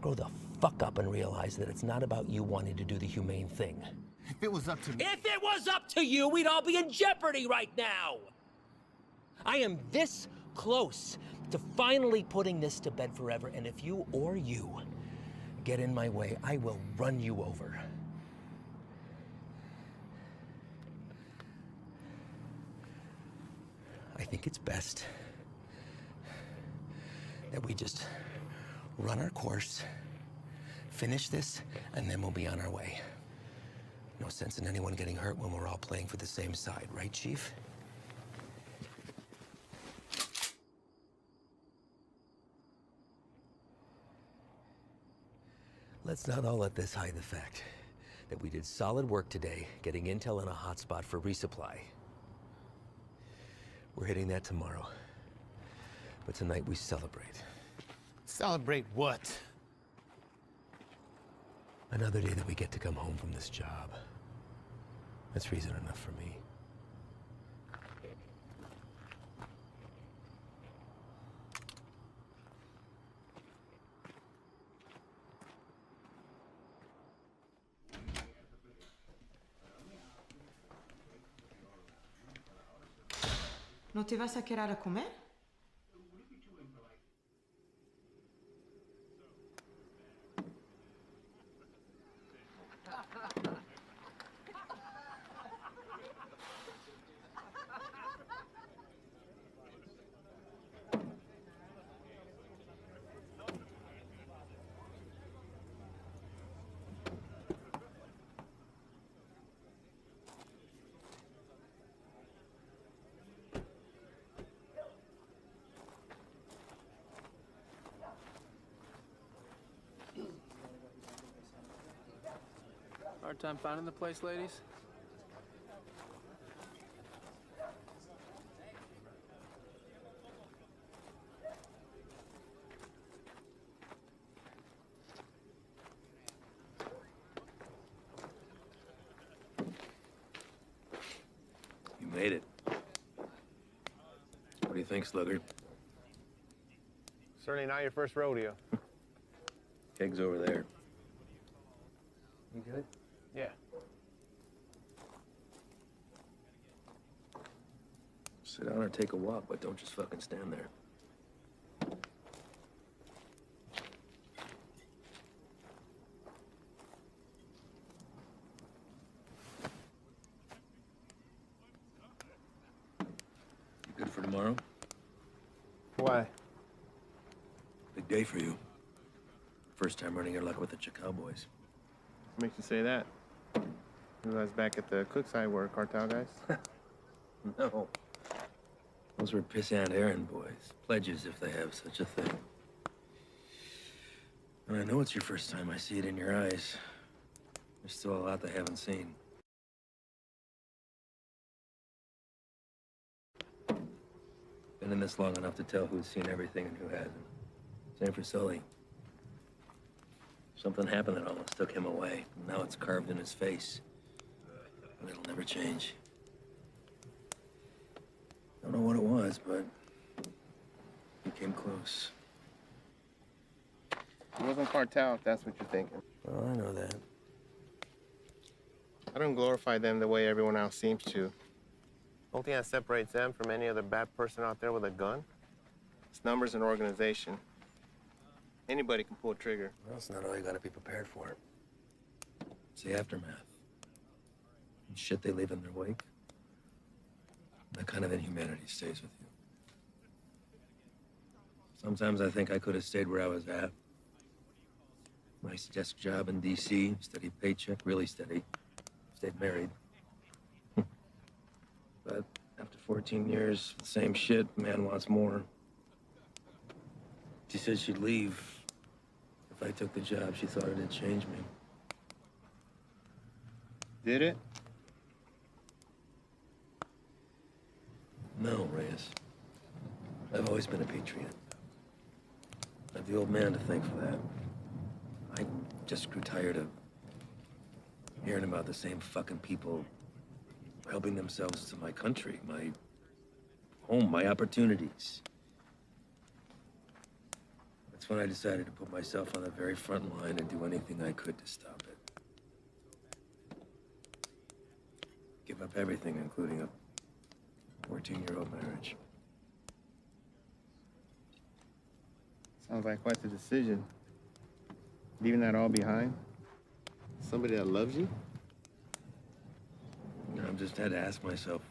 Grow the fuck up and realize that it's not about you wanting to do the humane thing. If it was up to me... If it was up to you, we'd all be in jeopardy right now! I am this close to finally putting this to bed forever, and if you get in my way, I will run you over. I think it's best that we just run our course, finish this, and then we'll be on our way. No sense in anyone getting hurt when we're all playing for the same side, right, Chief? Let's not all let this hide the fact that we did solid work today getting intel in a hotspot for resupply. We're hitting that tomorrow. But tonight we celebrate. Celebrate what? Another day that we get to come home from this job. That's reason enough for me. ¿No te vas a quedar a comer? Hard time finding the place, ladies? You made it. What do you think, Sluggard? Certainly not your first rodeo. Keg's over there. You good? Yeah. Sit down or take a walk, but don't just fucking stand there. You good for tomorrow? Why? Big day for you. First time running your luck with the Cowboys. What makes you say that? You guys back at the Cookside were cartel guys? No. Those were pissant errand boys. Pledges, if they have such a thing. And I know it's your first time. I see it in your eyes. There's still a lot they haven't seen. Been in this long enough to tell who's seen everything and who hasn't. Same for Sully. Something happened that almost took him away. Now it's carved in his face. And it'll never change. Don't know what it was, but he came close. It wasn't cartel, if that's what you're thinking. Oh, I know that. I don't glorify them the way everyone else seems to. The only thing that separates them from any other bad person out there with a gun is numbers and organization. Anybody can pull a trigger. Well, that's not all you gotta be prepared for. It's the aftermath. And shit they leave in their wake. That kind of inhumanity stays with you. Sometimes I think I could have stayed where I was at. Nice desk job in D.C., steady paycheck, really steady. Stayed married. But after 14 years, the same shit, man wants more. She said she'd leave if I took the job. She thought it'd change me. Did it? No, Reyes. I've always been a patriot. I have the old man to thank for that. I just grew tired of hearing about the same fucking people helping themselves to my country, my home, my opportunities. That's when I decided to put myself on the very front line and do anything I could to stop it. Give up everything, including a 14-year-old marriage. Sounds like quite the decision. Leaving that all behind? Somebody that loves you? I've just had to ask myself,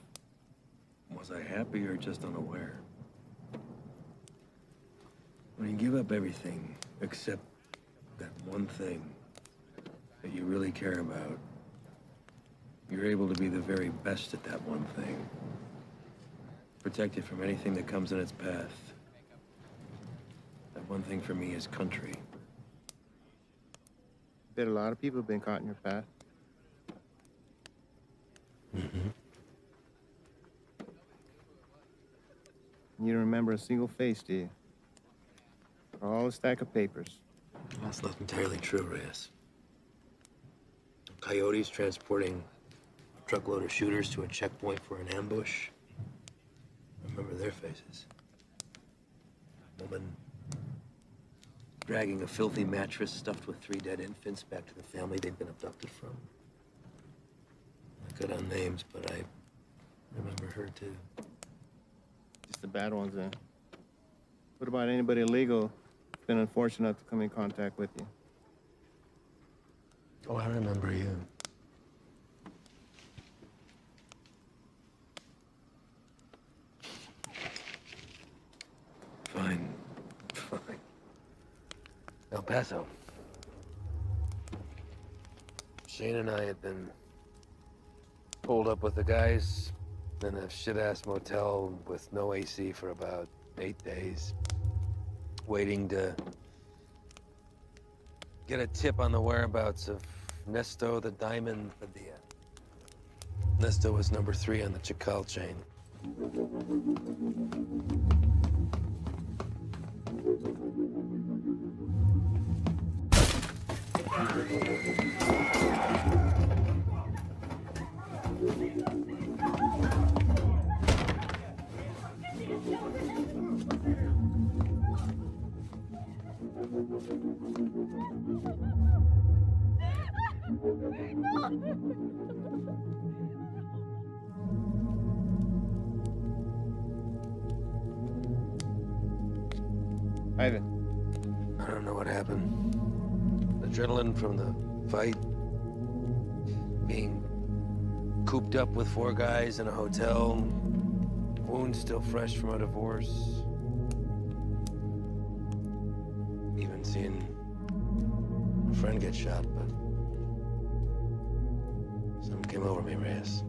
was I happy or just unaware? When you give up everything except that one thing that you really care about, you're able to be the very best at that one thing. Protect it from anything that comes in its path. That one thing for me is country. Bet a lot of people have been caught in your path. Mm-hmm. You don't remember a single face, do you? All a stack of papers. That's not entirely true, Reyes. Coyotes transporting a truckload of shooters to a checkpoint for an ambush. I remember their faces. Woman dragging a filthy mattress stuffed with 3 dead infants back to the family they'd been abducted from. I cut on names, but I remember her too. Just the bad ones, then. What about anybody illegal who's been unfortunate enough to come in contact with you? Oh, I remember you. Fine. El Paso. Shane and I had been pulled up with the guys in a shit-ass motel with no AC for about 8 days, waiting to get a tip on the whereabouts of Nesto the Diamond Padilla. Nesto was number 3 on the Chacal chain. Ivan. I don't know what happened. Adrenaline from the fight, being cooped up with 4 guys in a hotel, wounds still fresh from a divorce. Even seeing a friend get shot, but something came over me, Reyes.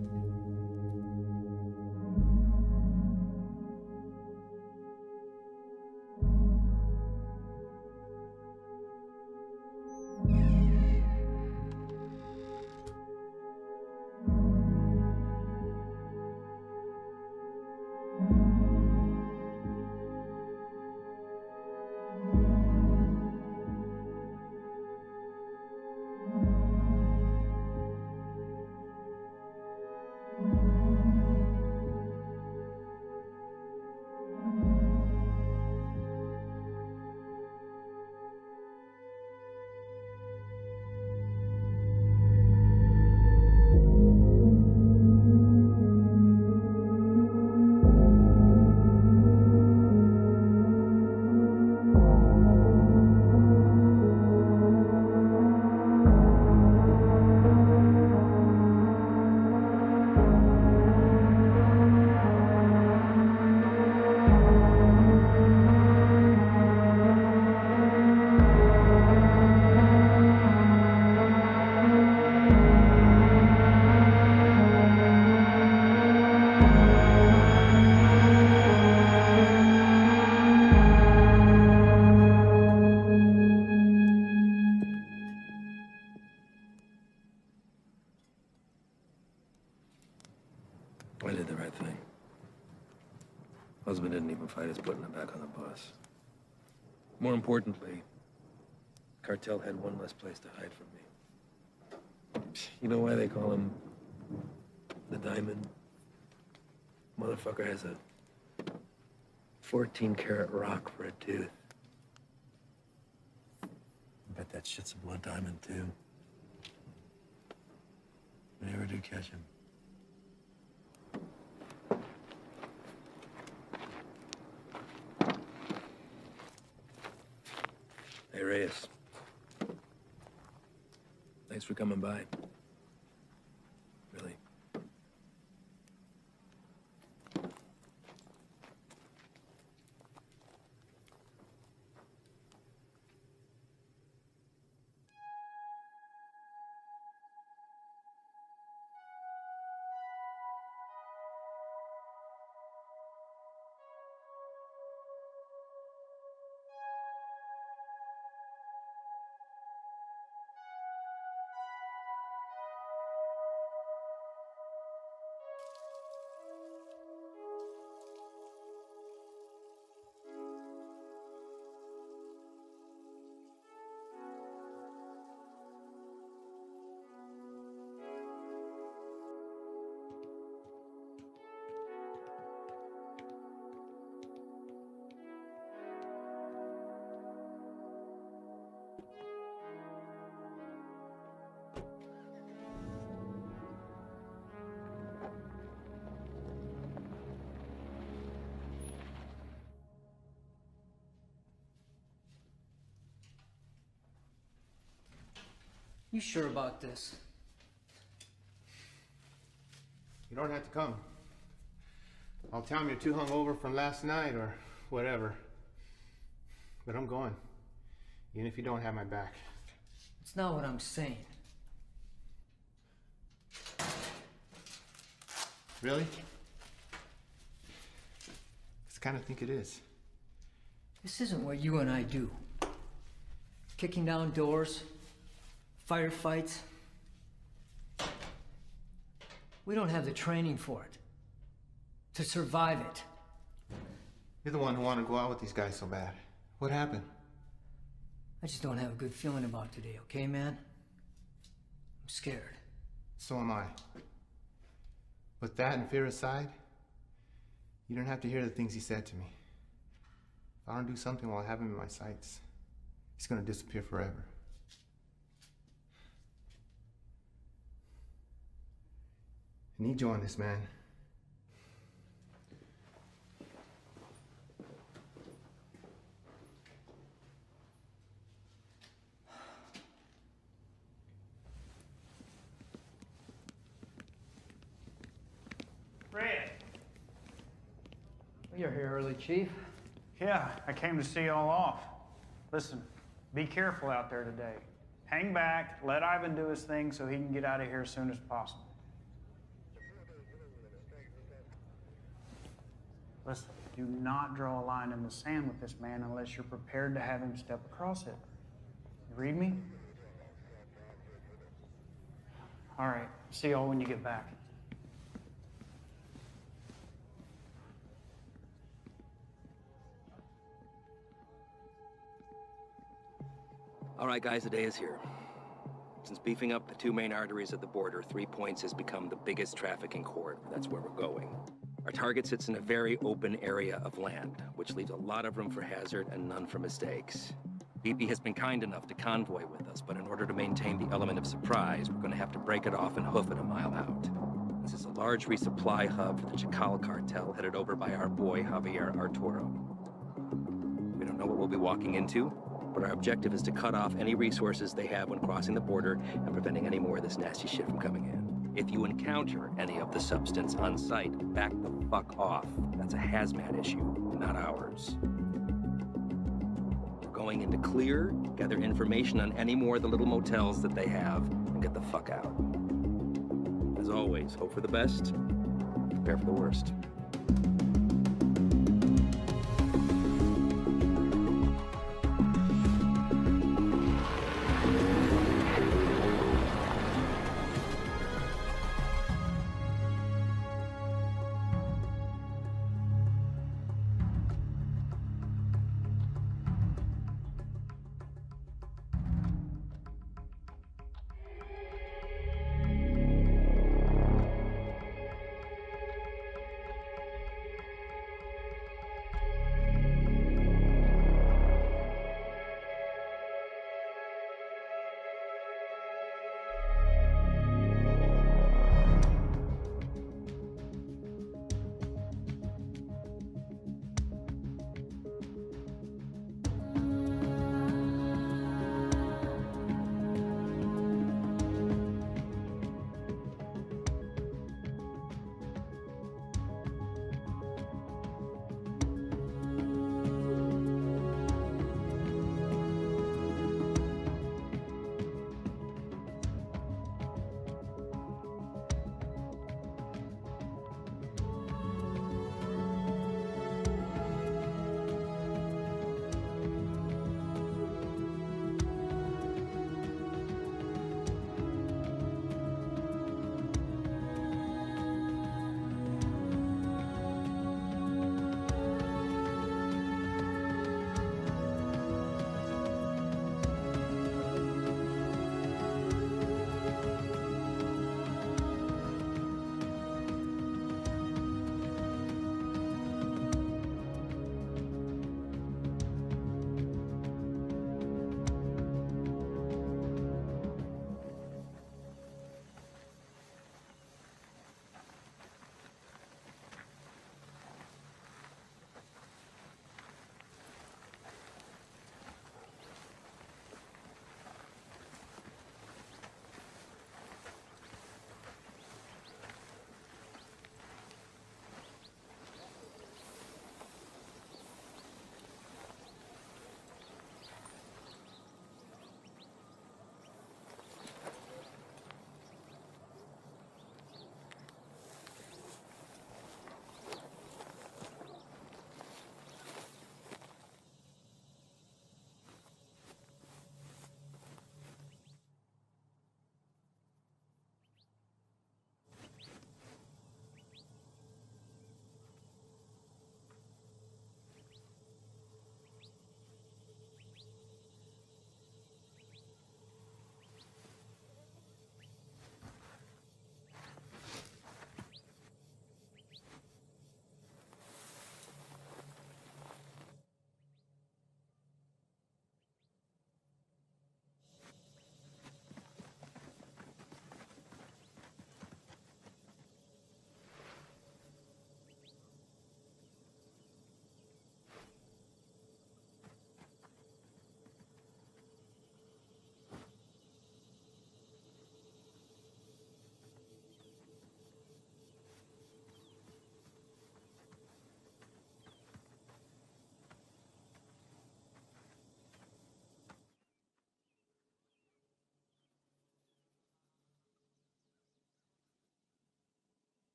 I did the right thing. Husband didn't even fight us putting him back on the bus. More importantly, the cartel had one less place to hide from me. You know why they call him the Diamond? Motherfucker has a 14-karat rock for a tooth. I bet that shit's a blood diamond, too. If I ever do catch him. Hey, Reyes. Thanks for coming by. Really. You sure about this? You don't have to come. I'll tell him you're too hungover from last night or whatever. But I'm going. Even if you don't have my back. It's not what I'm saying. Really? I kind of think it is. This isn't what you and I do. Kicking down doors, firefights. We don't have the training for it. To survive it. You're the one who wanted to go out with these guys so bad. What happened? I just don't have a good feeling about today, okay, man? I'm scared. So am I. But that and fear aside, you don't have to hear the things he said to me. If I don't do something while I have him in my sights, he's gonna disappear forever. I need you on this, man. Fred. You're here early, Chief. Yeah, I came to see y'all off. Listen, be careful out there today. Hang back, let Ivan do his thing so he can get out of here as soon as possible. Listen, do not draw a line in the sand with this man unless you're prepared to have him step across it. You read me? All right, see y'all when you get back. All right, guys, the day is here. Since beefing up the two main arteries at the border, 3 Points has become the biggest trafficking corridor. That's where we're going. Our target sits in a very open area of land, which leaves a lot of room for hazard and none for mistakes. BP has been kind enough to convoy with us, but in order to maintain the element of surprise, we're going to have to break it off and hoof it a mile out. This is a large resupply hub for the Chacal cartel headed over by our boy Javier Arturo. We don't know what we'll be walking into, but our objective is to cut off any resources they have when crossing the border and preventing any more of this nasty shit from coming in. If you encounter any of the substance on site, back the fuck off. That's a hazmat issue, not ours. We're going into clear, gather information on any more of the little motels that they have, and get the fuck out. As always, hope for the best, prepare for the worst.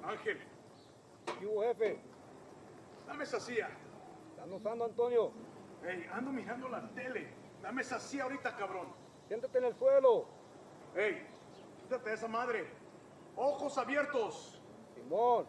Ángel. ¿Y hubo, jefe? Dame esa silla. ¿Están usando, Antonio? Hey, ando mirando la tele. Dame esa silla ahorita, cabrón. Siéntate en el suelo. Hey, quítate de esa madre. Ojos abiertos. Simón.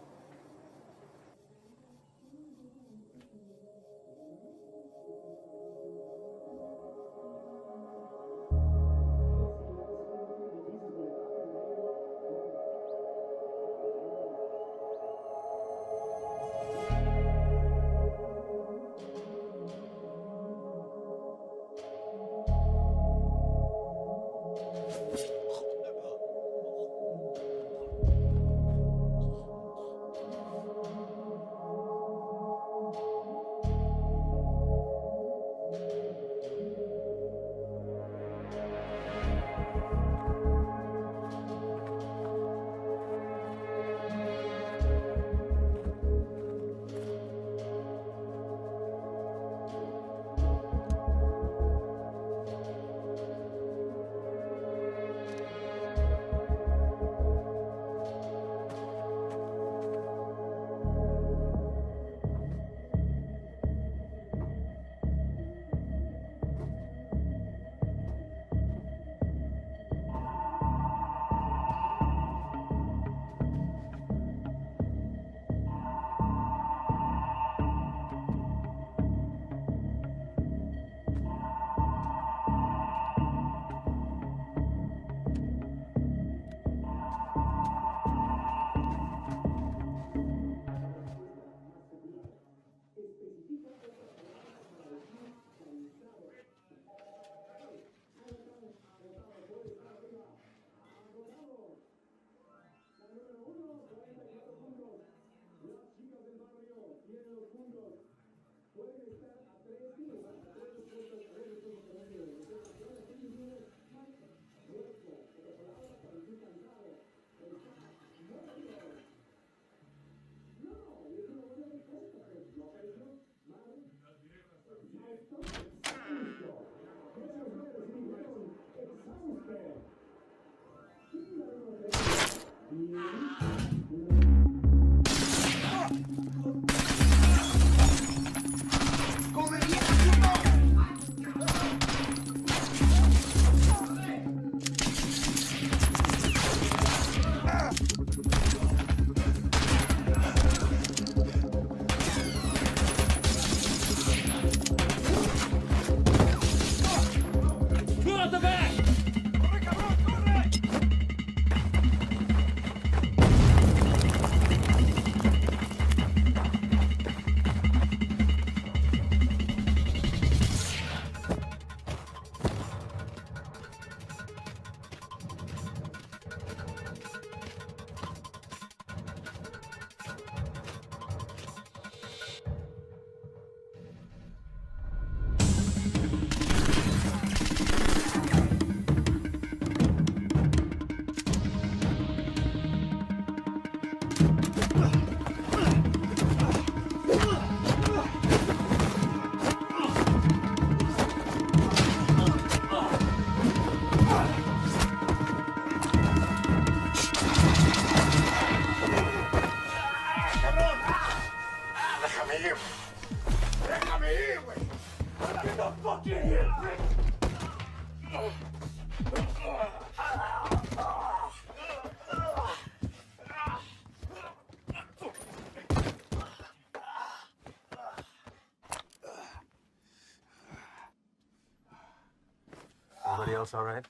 Everybody else all right?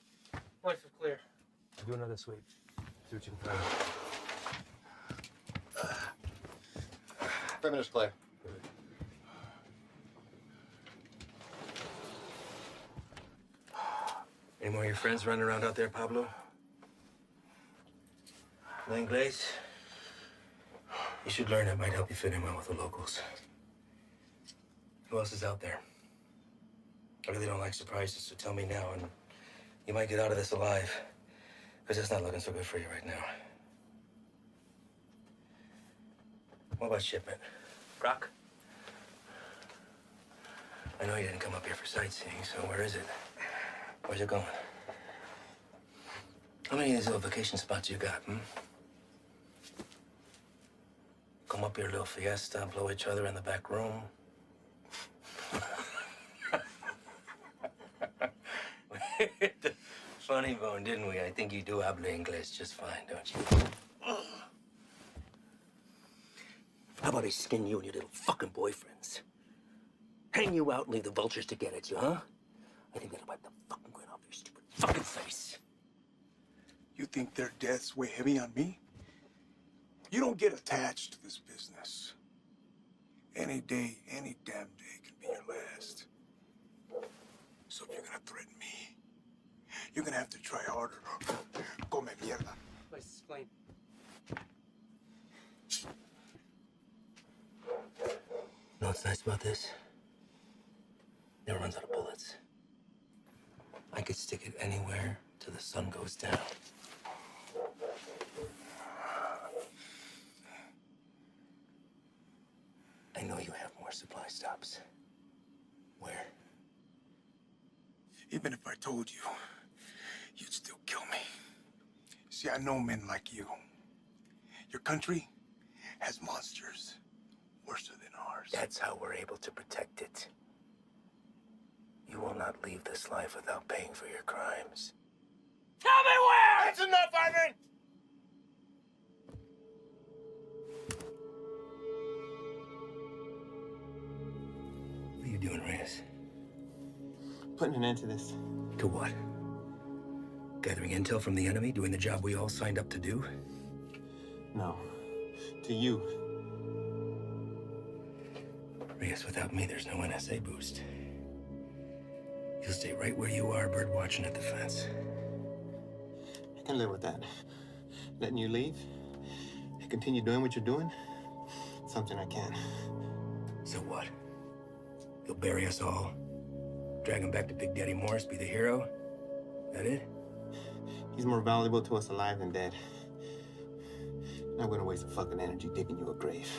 Points are clear. Do another sweep. See what you can find. 5 minutes clear. Any more of your friends running around out there, Pablo? No Inglés? You should learn it. Might help you fit in well with the locals. Who else is out there? I really don't like surprises, so tell me now, and you might get out of this alive, because it's not looking so good for you right now. What about shipment? Brock? I know you didn't come up here for sightseeing, so where is it? Where's it going? How many of these little vacation spots you got, up your little fiesta, blow each other in the back room. Funny bone, didn't we? I think you do habla English just fine, don't you? How about I skin you and your little fucking boyfriends? Hang you out and leave the vultures to get at you, huh? I think that'll wipe the fucking grin off your stupid fucking face. You think their deaths weigh heavy on me? You don't get attached to this business. Any day, any damn day can be your last. So if you're gonna threaten me, you're gonna have to try harder. Come mierda. Let's explain. You know what's nice about this? Never runs out of bullets. I could stick it anywhere till the sun goes down. I know you have more supply stops. Where? Even if I told you, you'd still kill me. See, I know men like you. Your country has monsters worse than ours. That's how we're able to protect it. You will not leave this life without paying for your crimes. Tell me where! That's enough, Ivan! What are you doing, Reyes? Putting an end to this. To what? Gathering intel from the enemy, doing the job we all signed up to do? No. To you. Reyes, without me, there's no NSA boost. You'll stay right where you are, bird watching at the fence. I can live with that. Letting you leave and continue doing what you're doing, something I can. So what? You'll bury us all, drag him back to Big Daddy Morris, be the hero? That it? He's more valuable to us alive than dead. I'm not gonna waste the fucking energy digging you a grave.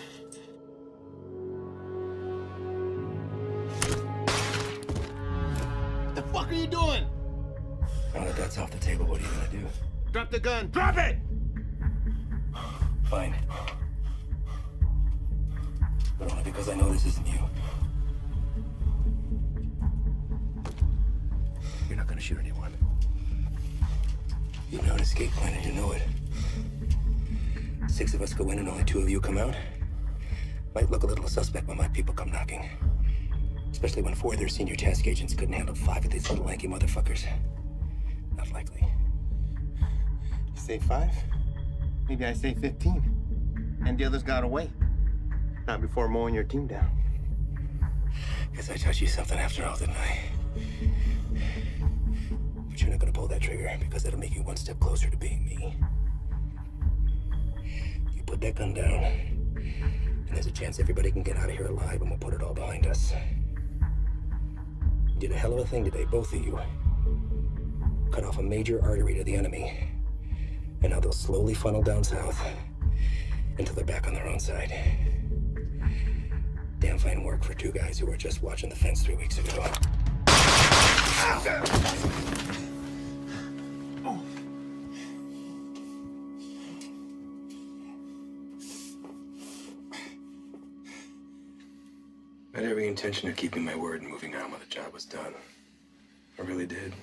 What the fuck are you doing? Now that that's off the table, what are you gonna do? Drop the gun. Drop it! Fine. But only because I know this isn't you. You're not gonna shoot anyone. You have an escape plan and you know it. 6 of us go in and only 2 of you come out. Might look a little suspect when my people come knocking. Especially when 4 of their senior task agents couldn't handle 5 of these little lanky motherfuckers. Not likely. You say 5? Maybe I say 15. And the others got away. Not before mowing your team down. Guess I taught you something after all, didn't I? But you're not gonna pull that trigger because that'll make you 1 step closer to being me. You put that gun down, and there's a chance everybody can get out of here alive and we'll put it all behind us. You did a hell of a thing today, both of you. Cut off a major artery to the enemy. And now they'll slowly funnel down south until they're back on their own side. Damn fine work for 2 guys who were just watching the fence 3 weeks ago. I had every intention of keeping my word and moving on when the job was done. I really did.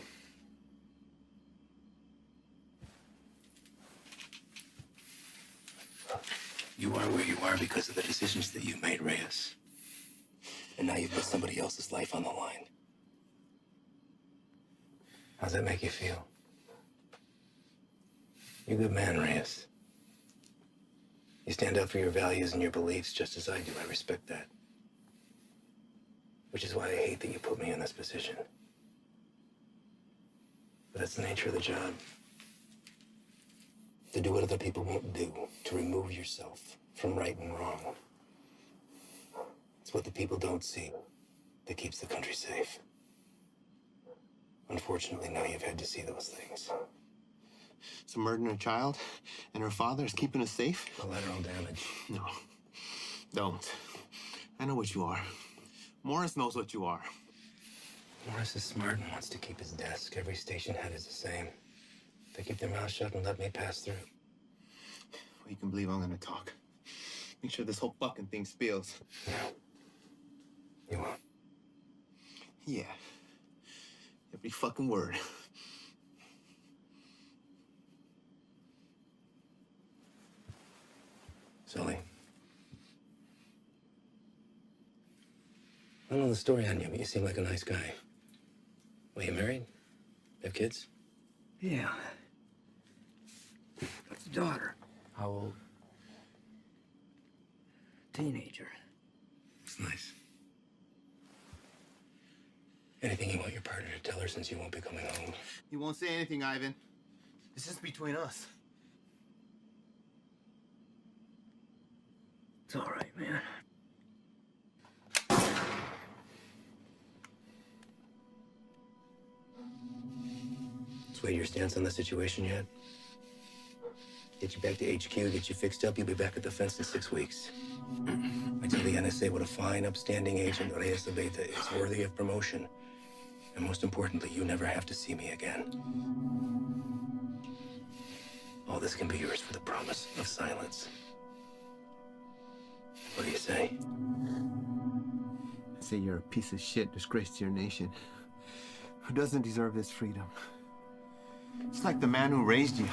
You are where you are because of the decisions that you made, Reyes. And now you've put somebody else's life on the line. How's that make you feel? You're a good man, Reyes. You stand up for your values and your beliefs just as I do. I respect that. Which is why I hate that you put me in this position. But that's the nature of the job. To do what other people won't do. To remove yourself from right and wrong. It's what the people don't see that keeps the country safe. Unfortunately, now you've had to see those things. So murdering a child and her father is keeping us safe? Collateral damage. No. Don't. I know what you are. Morris knows what you are. Morris is smart and wants to keep his desk. Every station head is the same. They keep their mouths shut and let me pass through. Well, you can believe I'm gonna talk. Make sure this whole fucking thing spills. You won't. Yeah. Every fucking word. Sully. I don't know the story on you, but you seem like a nice guy. Well, you married? Have kids? Yeah. Got a daughter. How old? Teenager. It's nice. Anything you want your partner to tell her since you won't be coming home? He won't say anything, Ivan. It's just between us. It's all right, man. Sway your stance on the situation yet? Get you back to HQ, get you fixed up, you'll be back at the fence in 6 weeks. I tell the NSA what a fine, upstanding agent Reyes Abeta is, worthy of promotion. And most importantly, you never have to see me again. All this can be yours for the promise of silence. What do you say? I say you're a piece of shit, disgrace to your nation, who doesn't deserve this freedom. It's like the man who raised you.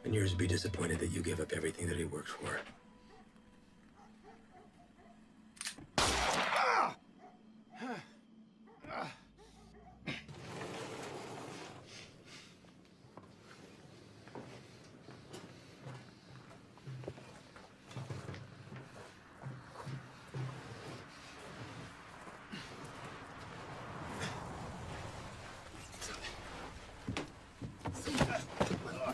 And yours would be disappointed that you gave up everything that he worked for.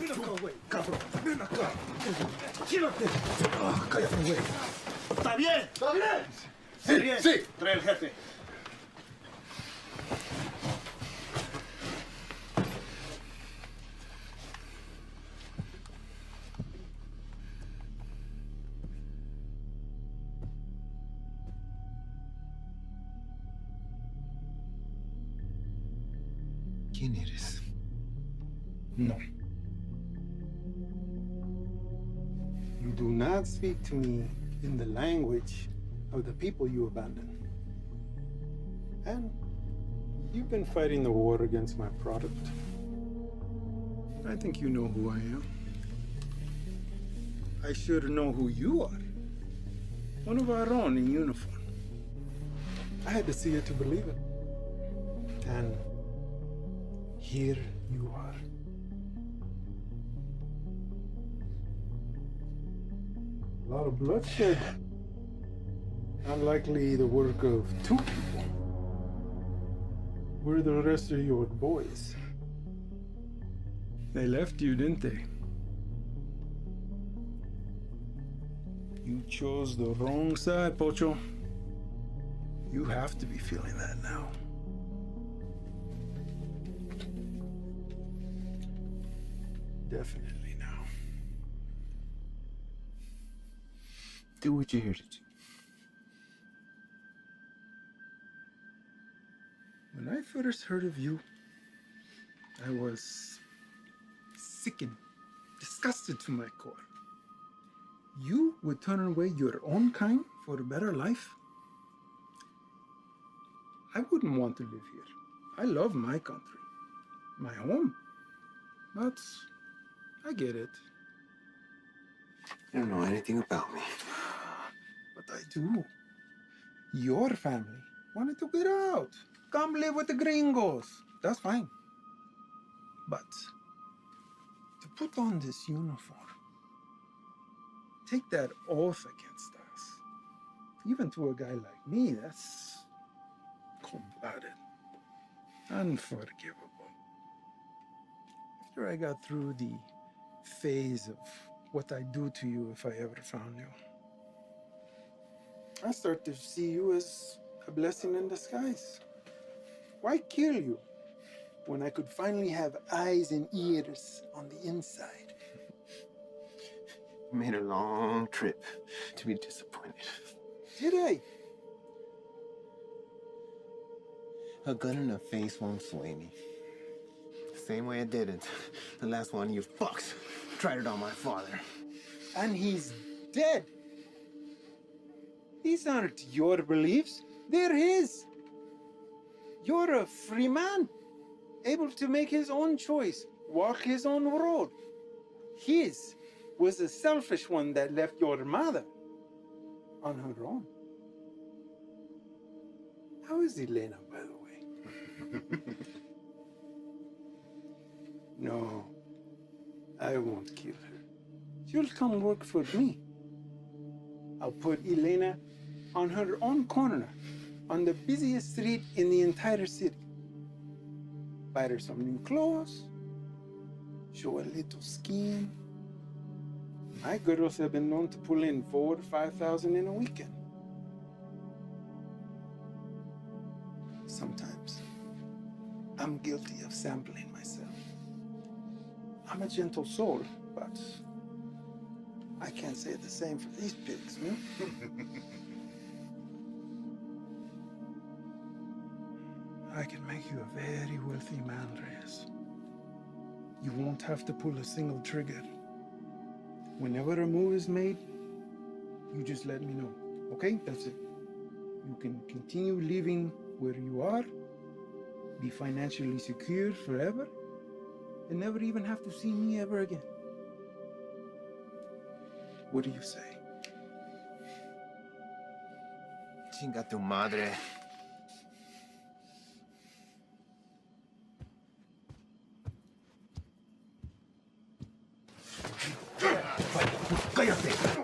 Ven acá, güey, cabrón. Ven acá. Quédate. Cállate, güey. ¿Está bien? ¿Está bien? Sí, bien. Sí. Trae el jefe. ¿Quién eres? No. You do not speak to me in the language of the people you abandoned. And you've been fighting the war against my product. I think you know who I am. I should know who you are. One of our own in uniform. I had to see it to believe it. And here you are. A lot of bloodshed. Unlikely the work of two people. Where are the rest of your boys? They left you, didn't they? You chose the wrong side, Pocho. You have to be feeling that now. Definitely now. Do what you're here to do. When I first heard of you, I was sickened, disgusted to my core. You would turn away your own kind for a better life? I wouldn't want to live here. I love my country, my home. But I get it. You don't know anything about me. But I do. Your family wanted to get out. Come live with the gringos. That's fine. But to put on this uniform, take that oath against us, even to a guy like me, that's cold-blooded, unforgivable. After I got through the phase of what I'd do to you if I ever found you, I start to see you as a blessing in disguise. Why kill you when I could finally have eyes and ears on the inside? Made a long trip to be disappointed. Did I? A gun in the face won't sway me. Same way it didn't. The last one you fucks tried it on my father. And he's dead. These aren't your beliefs, they're his. You're a free man, able to make his own choice, walk his own road. His was a selfish one that left your mother on her own. How is Elena, by the way? No, I won't kill her. She'll come work for me. I'll put Elena on her own corner, on the busiest street in the entire city. Buy her some new clothes, show a little skin. My girls have been known to pull in 4,000 to 5,000 in a weekend. Sometimes I'm guilty of sampling myself. I'm a gentle soul, but I can't say the same for these pigs, man. I can make you a very wealthy man, Reyes. You won't have to pull a single trigger. Whenever a move is made, you just let me know, okay? That's it. You can continue living where you are, be financially secure forever, and never even have to see me ever again. What do you say? Chinga tu madre. ¡Cállate!